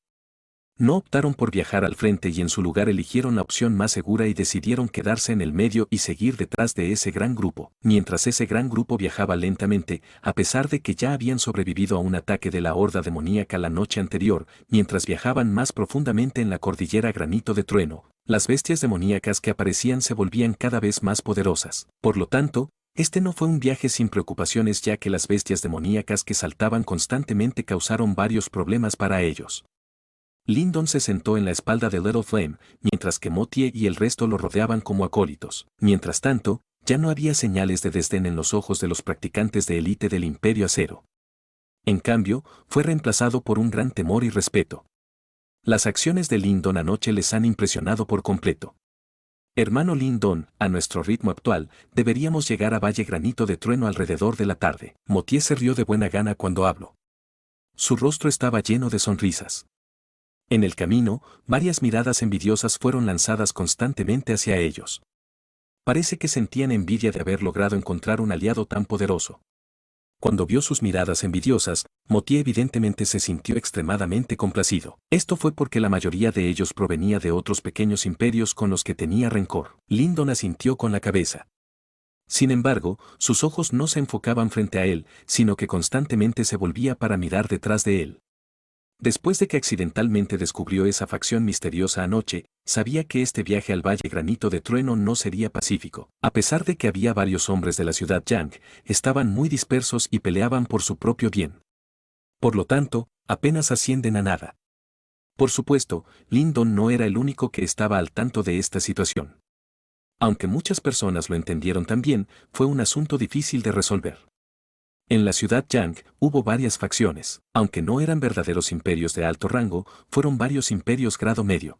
No optaron por viajar al frente y en su lugar eligieron la opción más segura y decidieron quedarse en el medio y seguir detrás de ese gran grupo. Mientras ese gran grupo viajaba lentamente, a pesar de que ya habían sobrevivido a un ataque de la horda demoníaca la noche anterior, mientras viajaban más profundamente en la cordillera Granito de Trueno, las bestias demoníacas que aparecían se volvían cada vez más poderosas. Por lo tanto, este no fue un viaje sin preocupaciones, ya que las bestias demoníacas que saltaban constantemente causaron varios problemas para ellos. Lindon se sentó en la espalda de Little Flame, mientras que Motie y el resto lo rodeaban como acólitos. Mientras tanto, ya no había señales de desdén en los ojos de los practicantes de élite del Imperio Acero. En cambio, fue reemplazado por un gran temor y respeto. Las acciones de Lindon anoche les han impresionado por completo. Hermano Lindon, a nuestro ritmo actual, deberíamos llegar a Valle Granito de Trueno alrededor de la tarde. Motie se rió de buena gana cuando habló. Su rostro estaba lleno de sonrisas. En el camino, varias miradas envidiosas fueron lanzadas constantemente hacia ellos. Parece que sentían envidia de haber logrado encontrar un aliado tan poderoso. Cuando vio sus miradas envidiosas, Motie evidentemente se sintió extremadamente complacido. Esto fue porque la mayoría de ellos provenía de otros pequeños imperios con los que tenía rencor. Lindon asintió con la cabeza. Sin embargo, sus ojos no se enfocaban frente a él, sino que constantemente se volvía para mirar detrás de él. Después de que accidentalmente descubrió esa facción misteriosa anoche, sabía que este viaje al Valle Granito de Trueno no sería pacífico. A pesar de que había varios hombres de la ciudad Yang, estaban muy dispersos y peleaban por su propio bien. Por lo tanto, apenas ascienden a nada. Por supuesto, Lindon no era el único que estaba al tanto de esta situación. Aunque muchas personas lo entendieron también, fue un asunto difícil de resolver. En la ciudad Yang hubo varias facciones, aunque no eran verdaderos imperios de alto rango, fueron varios imperios grado medio.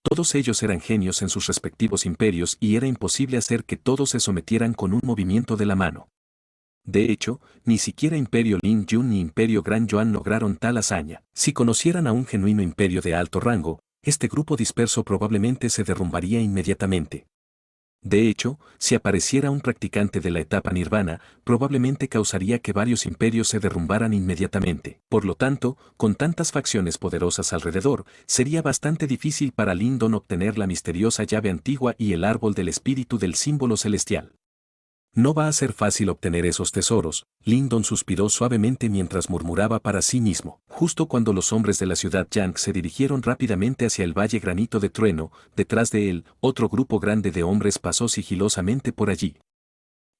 Todos ellos eran genios en sus respectivos imperios y era imposible hacer que todos se sometieran con un movimiento de la mano. De hecho, ni siquiera Imperio Lin Yun ni Imperio Gran Yuan lograron tal hazaña. Si conocieran a un genuino imperio de alto rango, este grupo disperso probablemente se derrumbaría inmediatamente. De hecho, si apareciera un practicante de la etapa nirvana, probablemente causaría que varios imperios se derrumbaran inmediatamente. Por lo tanto, con tantas facciones poderosas alrededor, sería bastante difícil para Lindon obtener la misteriosa llave antigua y el árbol del espíritu del símbolo celestial. No va a ser fácil obtener esos tesoros, Lindon suspiró suavemente mientras murmuraba para sí mismo. Justo cuando los hombres de la ciudad Yang se dirigieron rápidamente hacia el Valle Granito de Trueno, detrás de él, otro grupo grande de hombres pasó sigilosamente por allí.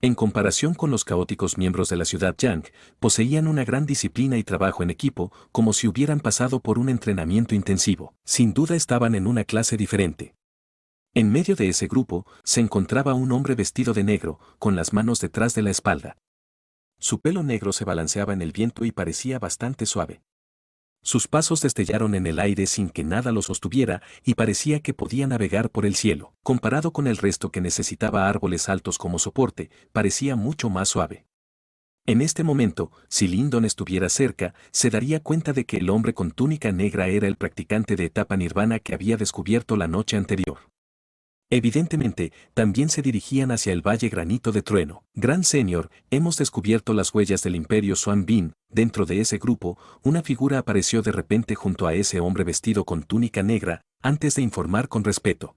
En comparación con los caóticos miembros de la ciudad Yang, poseían una gran disciplina y trabajo en equipo, como si hubieran pasado por un entrenamiento intensivo. Sin duda estaban en una clase diferente. En medio de ese grupo, se encontraba un hombre vestido de negro, con las manos detrás de la espalda. Su pelo negro se balanceaba en el viento y parecía bastante suave. Sus pasos destellaron en el aire sin que nada lo sostuviera y parecía que podía navegar por el cielo. Comparado con el resto que necesitaba árboles altos como soporte, parecía mucho más suave. En este momento, si Lindon estuviera cerca, se daría cuenta de que el hombre con túnica negra era el practicante de etapa nirvana que había descubierto la noche anterior. Evidentemente, también se dirigían hacia el Valle Granito de Trueno. Gran Señor, hemos descubierto las huellas del Imperio Xuan Bin. Dentro de ese grupo, una figura apareció de repente junto a ese hombre vestido con túnica negra, antes de informar con respeto.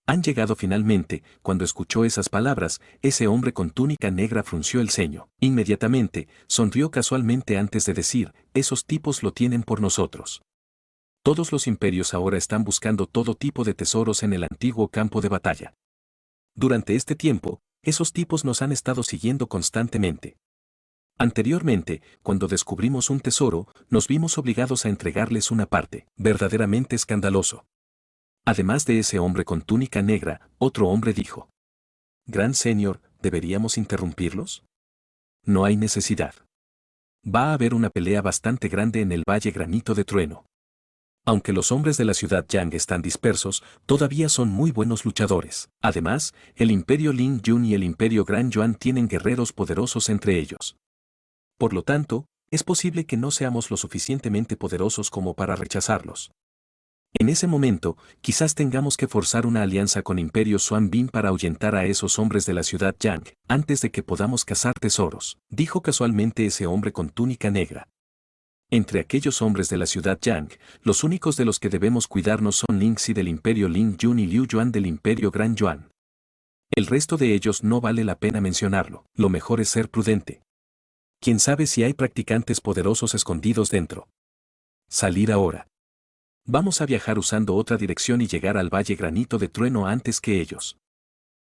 Han llegado finalmente. Cuando escuchó esas palabras, ese hombre con túnica negra frunció el ceño. Inmediatamente, sonrió casualmente antes de decir, esos tipos lo tienen por nosotros. Todos los imperios ahora están buscando todo tipo de tesoros en el antiguo campo de batalla. Durante este tiempo, esos tipos nos han estado siguiendo constantemente. Anteriormente, cuando descubrimos un tesoro, nos vimos obligados a entregarles una parte, verdaderamente escandaloso. Además de ese hombre con túnica negra, otro hombre dijo. Gran señor, ¿deberíamos interrumpirlos? No hay necesidad. Va a haber una pelea bastante grande en el Valle Granito de Trueno. Aunque los hombres de la ciudad Yang están dispersos, todavía son muy buenos luchadores. Además, el Imperio Ling Yun y el Imperio Gran Yuan tienen guerreros poderosos entre ellos. Por lo tanto, es posible que no seamos lo suficientemente poderosos como para rechazarlos. En ese momento, quizás tengamos que forzar una alianza con Imperio Xuan Bin para ahuyentar a esos hombres de la ciudad Yang, antes de que podamos cazar tesoros, dijo casualmente ese hombre con túnica negra. Entre aquellos hombres de la ciudad Yang, los únicos de los que debemos cuidarnos son Ling Xi del Imperio Ling Yun y Liu Yuan del Imperio Gran Yuan. El resto de ellos no vale la pena mencionarlo, lo mejor es ser prudente. ¿Quién sabe si hay practicantes poderosos escondidos dentro? Salir ahora. Vamos a viajar usando otra dirección y llegar al Valle Granito de Trueno antes que ellos.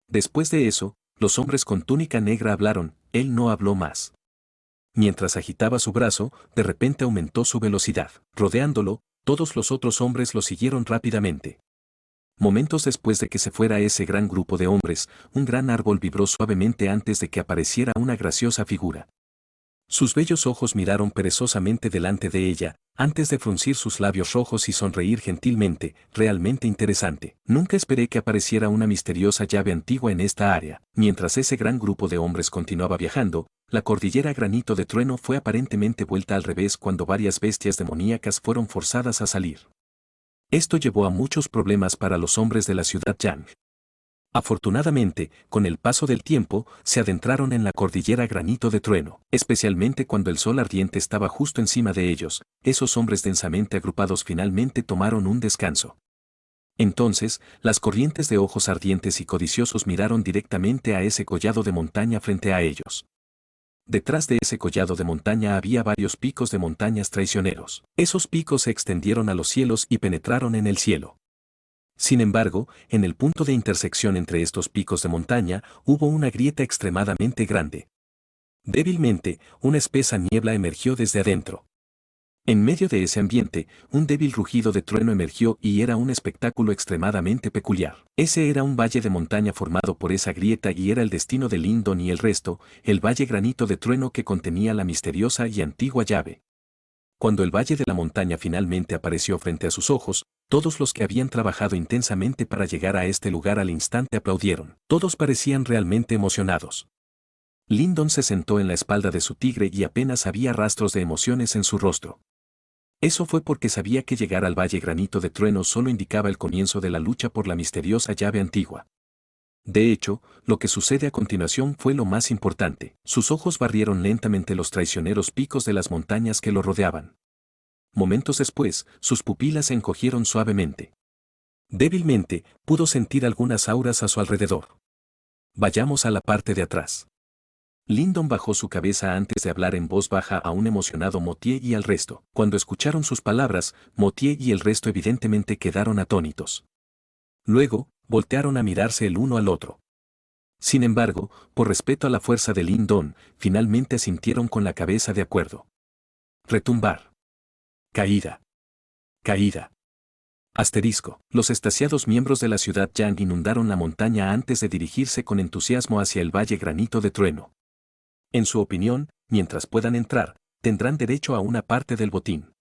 Después de eso, los hombres con túnica negra hablaron, él no habló más. Mientras agitaba su brazo, de repente aumentó su velocidad. Rodeándolo, todos los otros hombres lo siguieron rápidamente. Momentos después de que se fuera ese gran grupo de hombres, un gran árbol vibró suavemente antes de que apareciera una graciosa figura. Sus bellos ojos miraron perezosamente delante de ella, antes de fruncir sus labios rojos y sonreír gentilmente, realmente interesante. Nunca esperé que apareciera una misteriosa llave antigua en esta área. Mientras ese gran grupo de hombres continuaba viajando, la cordillera Granito de Trueno fue aparentemente vuelta al revés cuando varias bestias demoníacas fueron forzadas a salir. Esto llevó a muchos problemas para los hombres de la ciudad Yang. Afortunadamente, con el paso del tiempo, se adentraron en la cordillera Granito de Trueno, especialmente cuando el sol ardiente estaba justo encima de ellos, esos hombres densamente agrupados finalmente tomaron un descanso. Entonces, las corrientes de ojos ardientes y codiciosos miraron directamente a ese collado de montaña frente a ellos. Detrás de ese collado de montaña había varios picos de montañas traicioneros. Esos picos se extendieron a los cielos y penetraron en el cielo. Sin embargo, en el punto de intersección entre estos picos de montaña, hubo una grieta extremadamente grande. Débilmente, una espesa niebla emergió desde adentro. En medio de ese ambiente, un débil rugido de trueno emergió y era un espectáculo extremadamente peculiar. Ese era un valle de montaña formado por esa grieta y era el destino de Lindon y el resto, el valle Granito de Trueno que contenía la misteriosa y antigua llave. Cuando el valle de la montaña finalmente apareció frente a sus ojos, todos los que habían trabajado intensamente para llegar a este lugar al instante aplaudieron. Todos parecían realmente emocionados. Lindon se sentó en la espalda de su tigre y apenas había rastros de emociones en su rostro. Eso fue porque sabía que llegar al Valle Granito de Trueno solo indicaba el comienzo de la lucha por la misteriosa llave antigua. De hecho, lo que sucede a continuación fue lo más importante. Sus ojos barrieron lentamente los traicioneros picos de las montañas que lo rodeaban. Momentos después, sus pupilas se encogieron suavemente. Débilmente, pudo sentir algunas auras a su alrededor. Vayamos a la parte de atrás. Lindon bajó su cabeza antes de hablar en voz baja a un emocionado Motier y al resto. Cuando escucharon sus palabras, Motier y el resto evidentemente quedaron atónitos. Luego, voltearon a mirarse el uno al otro. Sin embargo, por respeto a la fuerza de Lindon, finalmente asintieron con la cabeza de acuerdo. Retumbar. Caída. Caída. Asterisco. Los extasiados miembros de la ciudad Yang inundaron la montaña antes de dirigirse con entusiasmo hacia el Valle Granito de Trueno. En su opinión, mientras puedan entrar, tendrán derecho a una parte del botín.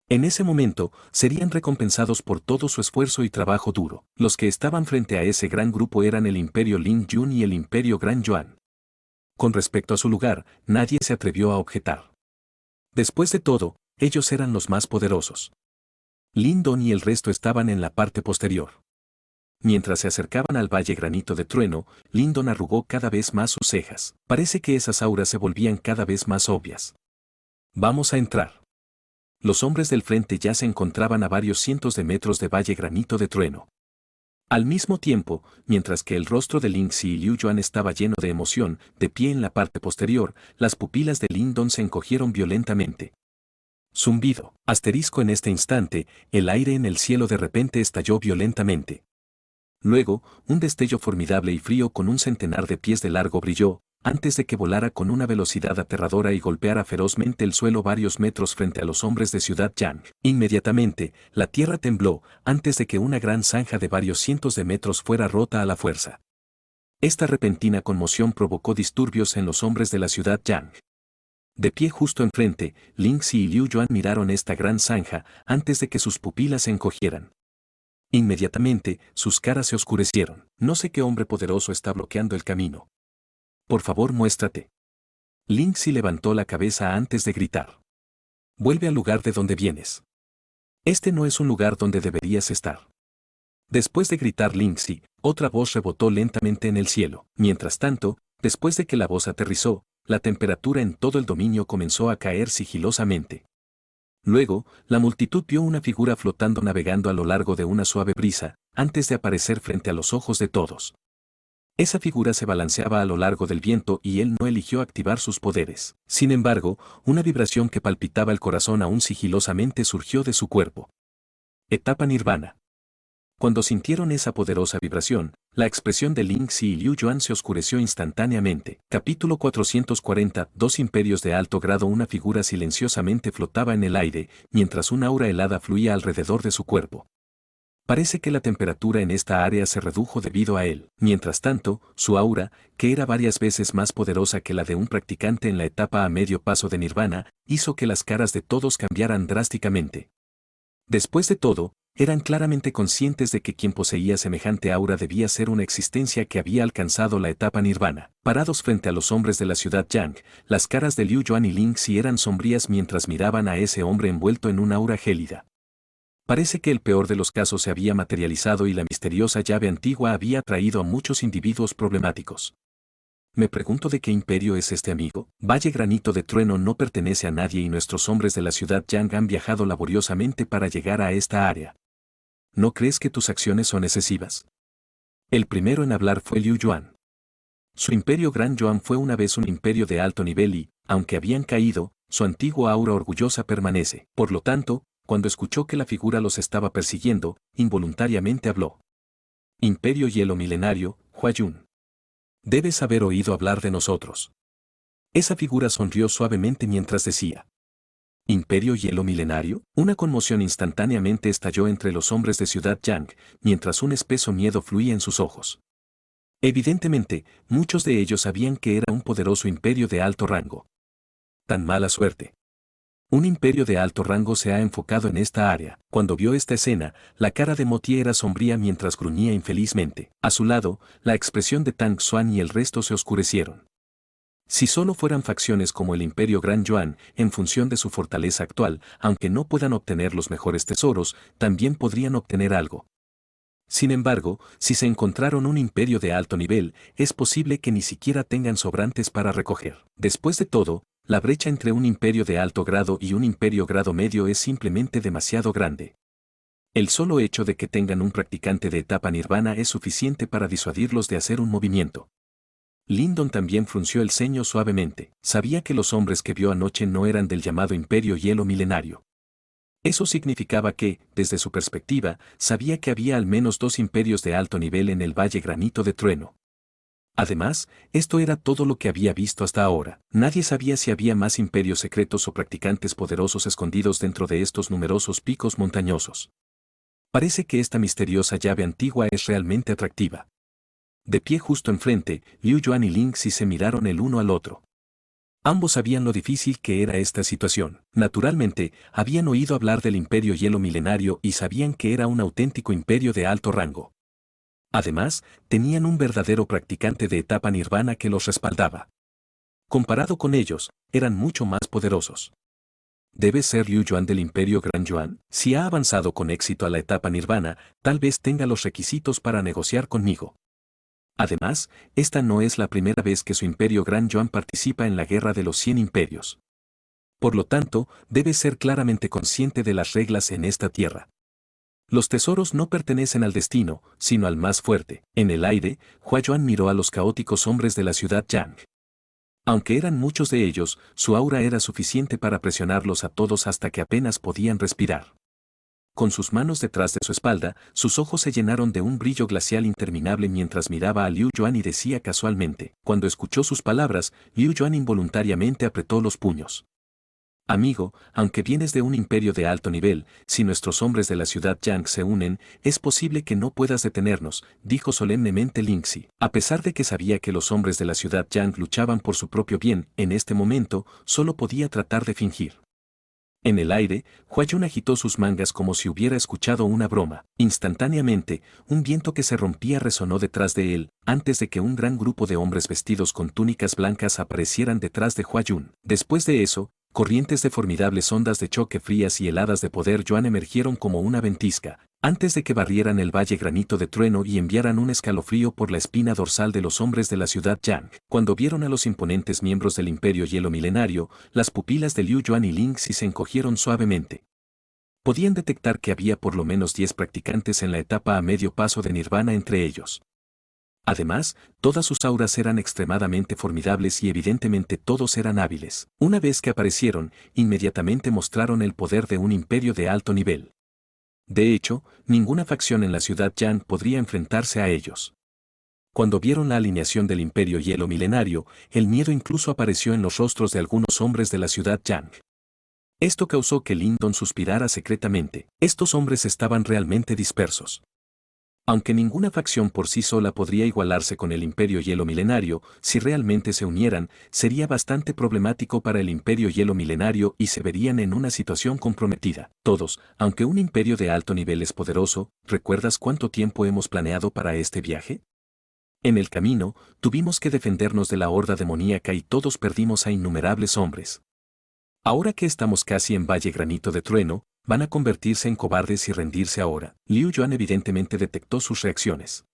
En ese momento, serían recompensados por todo su esfuerzo y trabajo duro. Los que estaban frente a ese gran grupo eran el Imperio Ling Yun y el Imperio Gran Yuan. Con respecto a su lugar, nadie se atrevió a objetar. Después de todo, ellos eran los más poderosos. Lindon y el resto estaban en la parte posterior. Mientras se acercaban al Valle Granito de Trueno, Lindon arrugó cada vez más sus cejas. Parece que esas auras se volvían cada vez más obvias. Vamos a entrar. Los hombres del frente ya se encontraban a varios cientos de metros de Valle Granito de Trueno. Al mismo tiempo, mientras que el rostro de Ling Xi y Liu Yuan estaba lleno de emoción, de pie en la parte posterior, las pupilas de Lin Don se encogieron violentamente. Zumbido. Asterisco en este instante, el aire en el cielo de repente estalló violentamente. Luego, un destello formidable y frío con un centenar de pies de largo brilló, antes de que volara con una velocidad aterradora y golpeara ferozmente el suelo varios metros frente a los hombres de Ciudad Yang. Inmediatamente, la tierra tembló, antes de que una gran zanja de varios cientos de metros fuera rota a la fuerza. Esta repentina conmoción provocó disturbios en los hombres de la Ciudad Yang. De pie justo enfrente, Ling Xi y Liu Yuan miraron esta gran zanja antes de que sus pupilas se encogieran. Inmediatamente, sus caras se oscurecieron. No sé qué hombre poderoso está bloqueando el camino. Por favor, muéstrate. Ling Xi levantó la cabeza antes de gritar. Vuelve al lugar de donde vienes. Este no es un lugar donde deberías estar. Después de gritar Ling Xi, otra voz rebotó lentamente en el cielo. Mientras tanto, después de que la voz aterrizó, la temperatura en todo el dominio comenzó a caer sigilosamente. Luego, la multitud vio una figura flotando navegando a lo largo de una suave brisa, antes de aparecer frente a los ojos de todos. Esa figura se balanceaba a lo largo del viento y él no eligió activar sus poderes. Sin embargo, una vibración que palpitaba el corazón aún sigilosamente surgió de su cuerpo. Etapa Nirvana. Cuando sintieron esa poderosa vibración, la expresión de Ling Xi y Liu Yuan se oscureció instantáneamente. Capítulo 440. Dos imperios de alto grado. Una figura silenciosamente flotaba en el aire, mientras una aura helada fluía alrededor de su cuerpo. Parece que la temperatura en esta área se redujo debido a él. Mientras tanto, su aura, que era varias veces más poderosa que la de un practicante en la etapa a medio paso de Nirvana, hizo que las caras de todos cambiaran drásticamente. Después de todo, eran claramente conscientes de que quien poseía semejante aura debía ser una existencia que había alcanzado la etapa Nirvana. Parados frente a los hombres de la Ciudad Yang, las caras de Liu Yuan y Ling Xi eran sombrías mientras miraban a ese hombre envuelto en una aura gélida. Parece que el peor de los casos se había materializado y la misteriosa llave antigua había atraído a muchos individuos problemáticos. Me pregunto de qué imperio es este amigo. Valle Granito de Trueno no pertenece a nadie y nuestros hombres de la Ciudad Yang han viajado laboriosamente para llegar a esta área. ¿No crees que tus acciones son excesivas? El primero en hablar fue Liu Yuan. Su imperio Gran Yuan fue una vez un imperio de alto nivel y, aunque habían caído, su antigua aura orgullosa permanece. Por lo tanto, cuando escuchó que la figura los estaba persiguiendo, involuntariamente habló. Imperio Hielo Milenario, Huayun. Debes haber oído hablar de nosotros. Esa figura sonrió suavemente mientras decía. ¿Imperio Hielo Milenario? Una conmoción instantáneamente estalló entre los hombres de Ciudad Yang, mientras un espeso miedo fluía en sus ojos. Evidentemente, muchos de ellos sabían que era un poderoso imperio de alto rango. Tan mala suerte. Un imperio de alto rango se ha enfocado en esta área. Cuando vio esta escena, la cara de Moti era sombría mientras gruñía infelizmente. A su lado, la expresión de Tang Xuan y el resto se oscurecieron. Si solo fueran facciones como el Imperio Gran Yuan, en función de su fortaleza actual, aunque no puedan obtener los mejores tesoros, también podrían obtener algo. Sin embargo, si se encontraron un imperio de alto nivel, es posible que ni siquiera tengan sobrantes para recoger. Después de todo, la brecha entre un imperio de alto grado y un imperio grado medio es simplemente demasiado grande. El solo hecho de que tengan un practicante de etapa nirvana es suficiente para disuadirlos de hacer un movimiento. Lin Don también frunció el ceño suavemente. Sabía que los hombres que vio anoche no eran del llamado Imperio Hielo Milenario. Eso significaba que, desde su perspectiva, sabía que había al menos dos imperios de alto nivel en el Valle Granito de Trueno. Además, esto era todo lo que había visto hasta ahora. Nadie sabía si había más imperios secretos o practicantes poderosos escondidos dentro de estos numerosos picos montañosos. Parece que esta misteriosa llave antigua es realmente atractiva. De pie justo enfrente, Liu Yuan y Ling Xi se miraron el uno al otro. Ambos sabían lo difícil que era esta situación. Naturalmente, habían oído hablar del Imperio Hielo Milenario y sabían que era un auténtico imperio de alto rango. Además, tenían un verdadero practicante de etapa nirvana que los respaldaba. Comparado con ellos, eran mucho más poderosos. ¿Debe ser Liu Yuan del Imperio Gran Yuan? Si ha avanzado con éxito a la etapa nirvana, tal vez tenga los requisitos para negociar conmigo. Además, esta no es la primera vez que su imperio Gran Yuan participa en la guerra de los 100 imperios. Por lo tanto, debe ser claramente consciente de las reglas en esta tierra. Los tesoros no pertenecen al destino, sino al más fuerte. En el aire, Hua Yuan miró a los caóticos hombres de la ciudad Yang. Aunque eran muchos de ellos, su aura era suficiente para presionarlos a todos hasta que apenas podían respirar. Con sus manos detrás de su espalda, sus ojos se llenaron de un brillo glacial interminable mientras miraba a Liu Yuan y decía casualmente. Cuando escuchó sus palabras, Liu Yuan involuntariamente apretó los puños. Amigo, aunque vienes de un imperio de alto nivel, si nuestros hombres de la ciudad Yang se unen, es posible que no puedas detenernos, dijo solemnemente Lingxi. A pesar de que sabía que los hombres de la ciudad Yang luchaban por su propio bien, en este momento, solo podía tratar de fingir. En el aire, Hua Yun agitó sus mangas como si hubiera escuchado una broma. Instantáneamente, un viento que se rompía resonó detrás de él, antes de que un gran grupo de hombres vestidos con túnicas blancas aparecieran detrás de Hua Yun. Después de eso, corrientes de formidables ondas de choque frías y heladas de poder Yuan emergieron como una ventisca, antes de que barrieran el valle granito de trueno y enviaran un escalofrío por la espina dorsal de los hombres de la ciudad Yang. Cuando vieron a los imponentes miembros del Imperio Hielo Milenario, las pupilas de Liu Yuan y Lingxi se encogieron suavemente. Podían detectar que había por lo menos 10 practicantes en la etapa a medio paso de Nirvana entre ellos. Además, todas sus auras eran extremadamente formidables y evidentemente todos eran hábiles. Una vez que aparecieron, inmediatamente mostraron el poder de un imperio de alto nivel. De hecho, ninguna facción en la ciudad Yang podría enfrentarse a ellos. Cuando vieron la alineación del Imperio Hielo Milenario, el miedo incluso apareció en los rostros de algunos hombres de la ciudad Yang. Esto causó que Lindon suspirara secretamente. Estos hombres estaban realmente dispersos. Aunque ninguna facción por sí sola podría igualarse con el Imperio Hielo Milenario, si realmente se unieran, sería bastante problemático para el Imperio Hielo Milenario y se verían en una situación comprometida. Todos, aunque un imperio de alto nivel es poderoso, ¿recuerdas cuánto tiempo hemos planeado para este viaje? En el camino, tuvimos que defendernos de la horda demoníaca y todos perdimos a innumerables hombres. Ahora que estamos casi en Valle Granito de Trueno, van a convertirse en cobardes y rendirse ahora. Liu Yuan evidentemente detectó sus reacciones.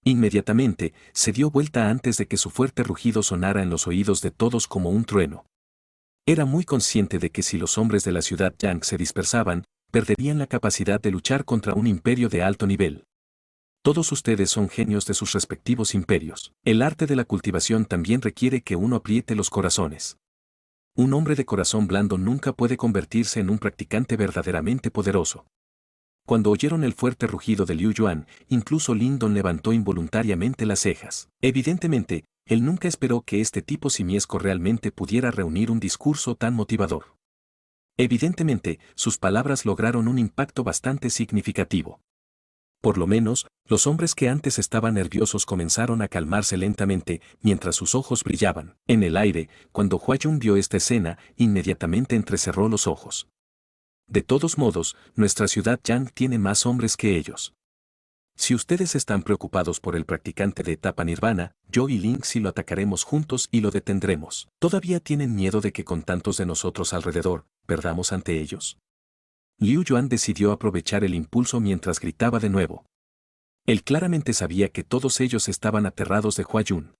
Inmediatamente, se dio vuelta antes de que su fuerte rugido sonara en los oídos de todos como un trueno. Era muy consciente de que si los hombres de la ciudad Yang se dispersaban, perderían la capacidad de luchar contra un imperio de alto nivel. Todos ustedes son genios de sus respectivos imperios. El arte de la cultivación también requiere que uno apriete los corazones. Un hombre de corazón blando nunca puede convertirse en un practicante verdaderamente poderoso. Cuando oyeron el fuerte rugido de Liu Yuan, incluso Lindon levantó involuntariamente las cejas. Evidentemente, él nunca esperó que este tipo simiesco realmente pudiera reunir un discurso tan motivador. Evidentemente, sus palabras lograron un impacto bastante significativo. Por lo menos, los hombres que antes estaban nerviosos comenzaron a calmarse lentamente, mientras sus ojos brillaban. En el aire, cuando Hua Yun vio esta escena, inmediatamente entrecerró los ojos. De todos modos, nuestra ciudad Yang tiene más hombres que ellos. Si ustedes están preocupados por el practicante de etapa Nirvana, yo y Lingxi lo atacaremos juntos y lo detendremos. ¿Todavía tienen miedo de que con tantos de nosotros alrededor, perdamos ante ellos? Liu Yuan decidió aprovechar el impulso mientras gritaba de nuevo. Él claramente sabía que todos ellos estaban aterrados de Hua Yun.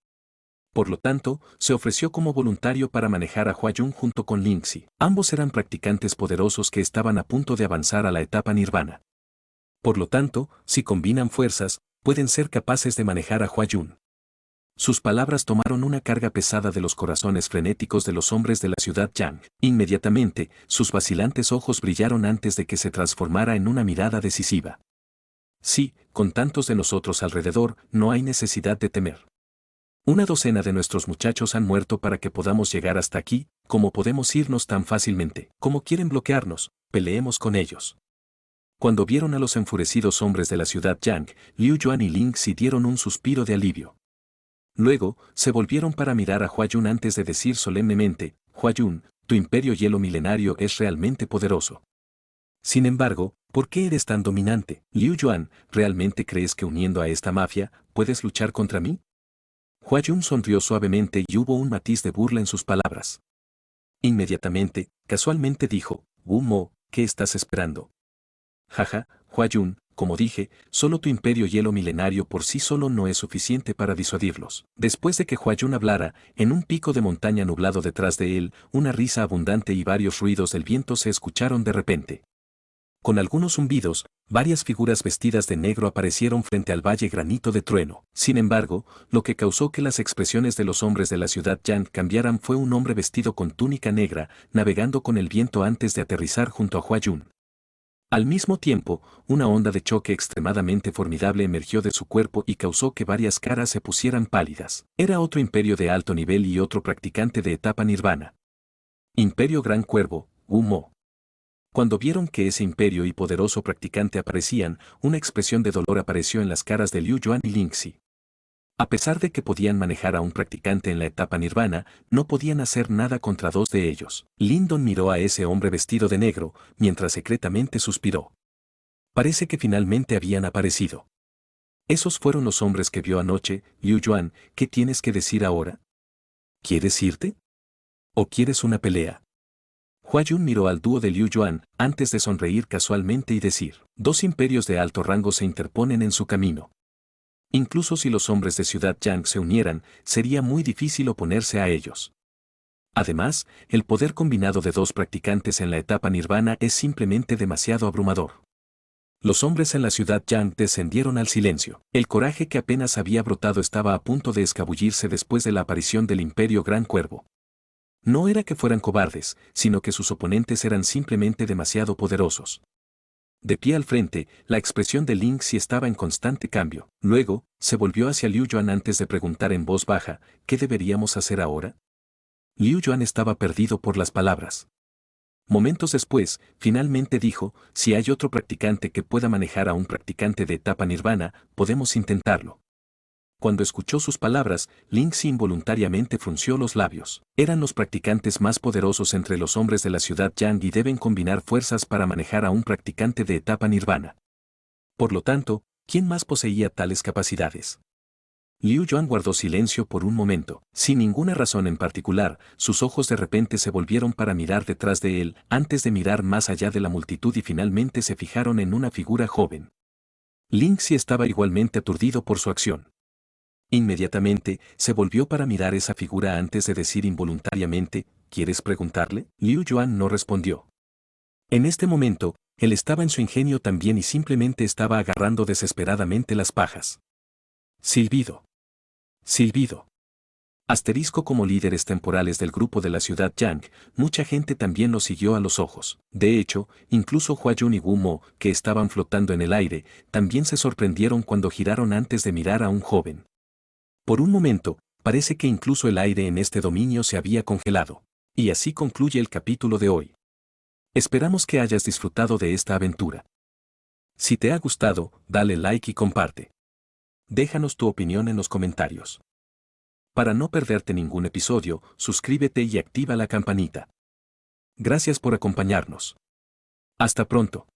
Por lo tanto, se ofreció como voluntario para manejar a Hua Yun junto con Lingxi. Ambos eran practicantes poderosos que estaban a punto de avanzar a la etapa Nirvana. Por lo tanto, si combinan fuerzas, pueden ser capaces de manejar a Hua Yun. Sus palabras tomaron una carga pesada de los corazones frenéticos de los hombres de la ciudad Yang. Inmediatamente, sus vacilantes ojos brillaron antes de que se transformara en una mirada decisiva. Sí, con tantos de nosotros alrededor, no hay necesidad de temer. Una docena de nuestros muchachos han muerto para que podamos llegar hasta aquí, ¿cómo podemos irnos tan fácilmente? ¿Cómo quieren bloquearnos? Peleemos con ellos. Cuando vieron a los enfurecidos hombres de la ciudad Yang, Liu Yuan y Lingxi dieron un suspiro de alivio. Luego, se volvieron para mirar a Hua Yun antes de decir solemnemente, Hua Yun, tu imperio hielo milenario es realmente poderoso. Sin embargo, ¿por qué eres tan dominante? Liu Yuan, ¿realmente crees que uniendo a esta mafia, puedes luchar contra mí? Hua Yun sonrió suavemente y hubo un matiz de burla en sus palabras. Inmediatamente, casualmente dijo, Wu Mo, ¿qué estás esperando? Jaja, Hua Yun, como dije, solo tu imperio hielo milenario por sí solo no es suficiente para disuadirlos. Después de que Hua Yun hablara, en un pico de montaña nublado detrás de él, una risa abundante y varios ruidos del viento se escucharon de repente. Con algunos zumbidos, varias figuras vestidas de negro aparecieron frente al valle granito de trueno. Sin embargo, lo que causó que las expresiones de los hombres de la ciudad Yang cambiaran fue un hombre vestido con túnica negra, navegando con el viento antes de aterrizar junto a Hua Yun. Al mismo tiempo, una onda de choque extremadamente formidable emergió de su cuerpo y causó que varias caras se pusieran pálidas. Era otro imperio de alto nivel y otro practicante de etapa nirvana. Imperio Gran Cuervo, Wu Mo. Cuando vieron que ese imperio y poderoso practicante aparecían, una expresión de dolor apareció en las caras de Liu Yuan y Lingxi. A pesar de que podían manejar a un practicante en la etapa nirvana, no podían hacer nada contra dos de ellos. Lindon miró a ese hombre vestido de negro, mientras secretamente suspiró. Parece que finalmente habían aparecido. Esos fueron los hombres que vio anoche. Liu Yuan, ¿qué tienes que decir ahora? ¿Quieres irte? ¿O quieres una pelea? Hua Yun miró al dúo de Liu Yuan, antes de sonreír casualmente y decir, dos imperios de alto rango se interponen en su camino. Incluso si los hombres de Ciudad Yang se unieran, sería muy difícil oponerse a ellos. Además, el poder combinado de dos practicantes en la etapa nirvana es simplemente demasiado abrumador. Los hombres en la Ciudad Yang descendieron al silencio. El coraje que apenas había brotado estaba a punto de escabullirse después de la aparición del Imperio Gran Cuervo. No era que fueran cobardes, sino que sus oponentes eran simplemente demasiado poderosos. De pie al frente, la expresión de Lingxi estaba en constante cambio. Luego, se volvió hacia Liu Yuan antes de preguntar en voz baja, ¿qué deberíamos hacer ahora? Liu Yuan estaba perdido por las palabras. Momentos después, finalmente dijo, si hay otro practicante que pueda manejar a un practicante de etapa nirvana, podemos intentarlo. Cuando escuchó sus palabras, Lingxi involuntariamente frunció los labios. Eran los practicantes más poderosos entre los hombres de la ciudad Yang y deben combinar fuerzas para manejar a un practicante de etapa nirvana. Por lo tanto, ¿quién más poseía tales capacidades? Liu Yuan guardó silencio por un momento. Sin ninguna razón en particular, sus ojos de repente se volvieron para mirar detrás de él, antes de mirar más allá de la multitud y finalmente se fijaron en una figura joven. Lingxi estaba igualmente aturdido por su acción. Inmediatamente, se volvió para mirar esa figura antes de decir involuntariamente, ¿quieres preguntarle? Liu Yuan no respondió. En este momento, él estaba en su ingenio también y simplemente estaba agarrando desesperadamente las pajas. Silbido. Silbido. Asterisco como líderes temporales del grupo de la ciudad Yang, mucha gente también lo siguió a los ojos. De hecho, incluso Hua Yun y Wu Mo, que estaban flotando en el aire, también se sorprendieron cuando giraron antes de mirar a un joven. Por un momento, parece que incluso el aire en este dominio se había congelado. Y así concluye el capítulo de hoy. Esperamos que hayas disfrutado de esta aventura. Si te ha gustado, dale like y comparte. Déjanos tu opinión en los comentarios. Para no perderte ningún episodio, suscríbete y activa la campanita. Gracias por acompañarnos. Hasta pronto.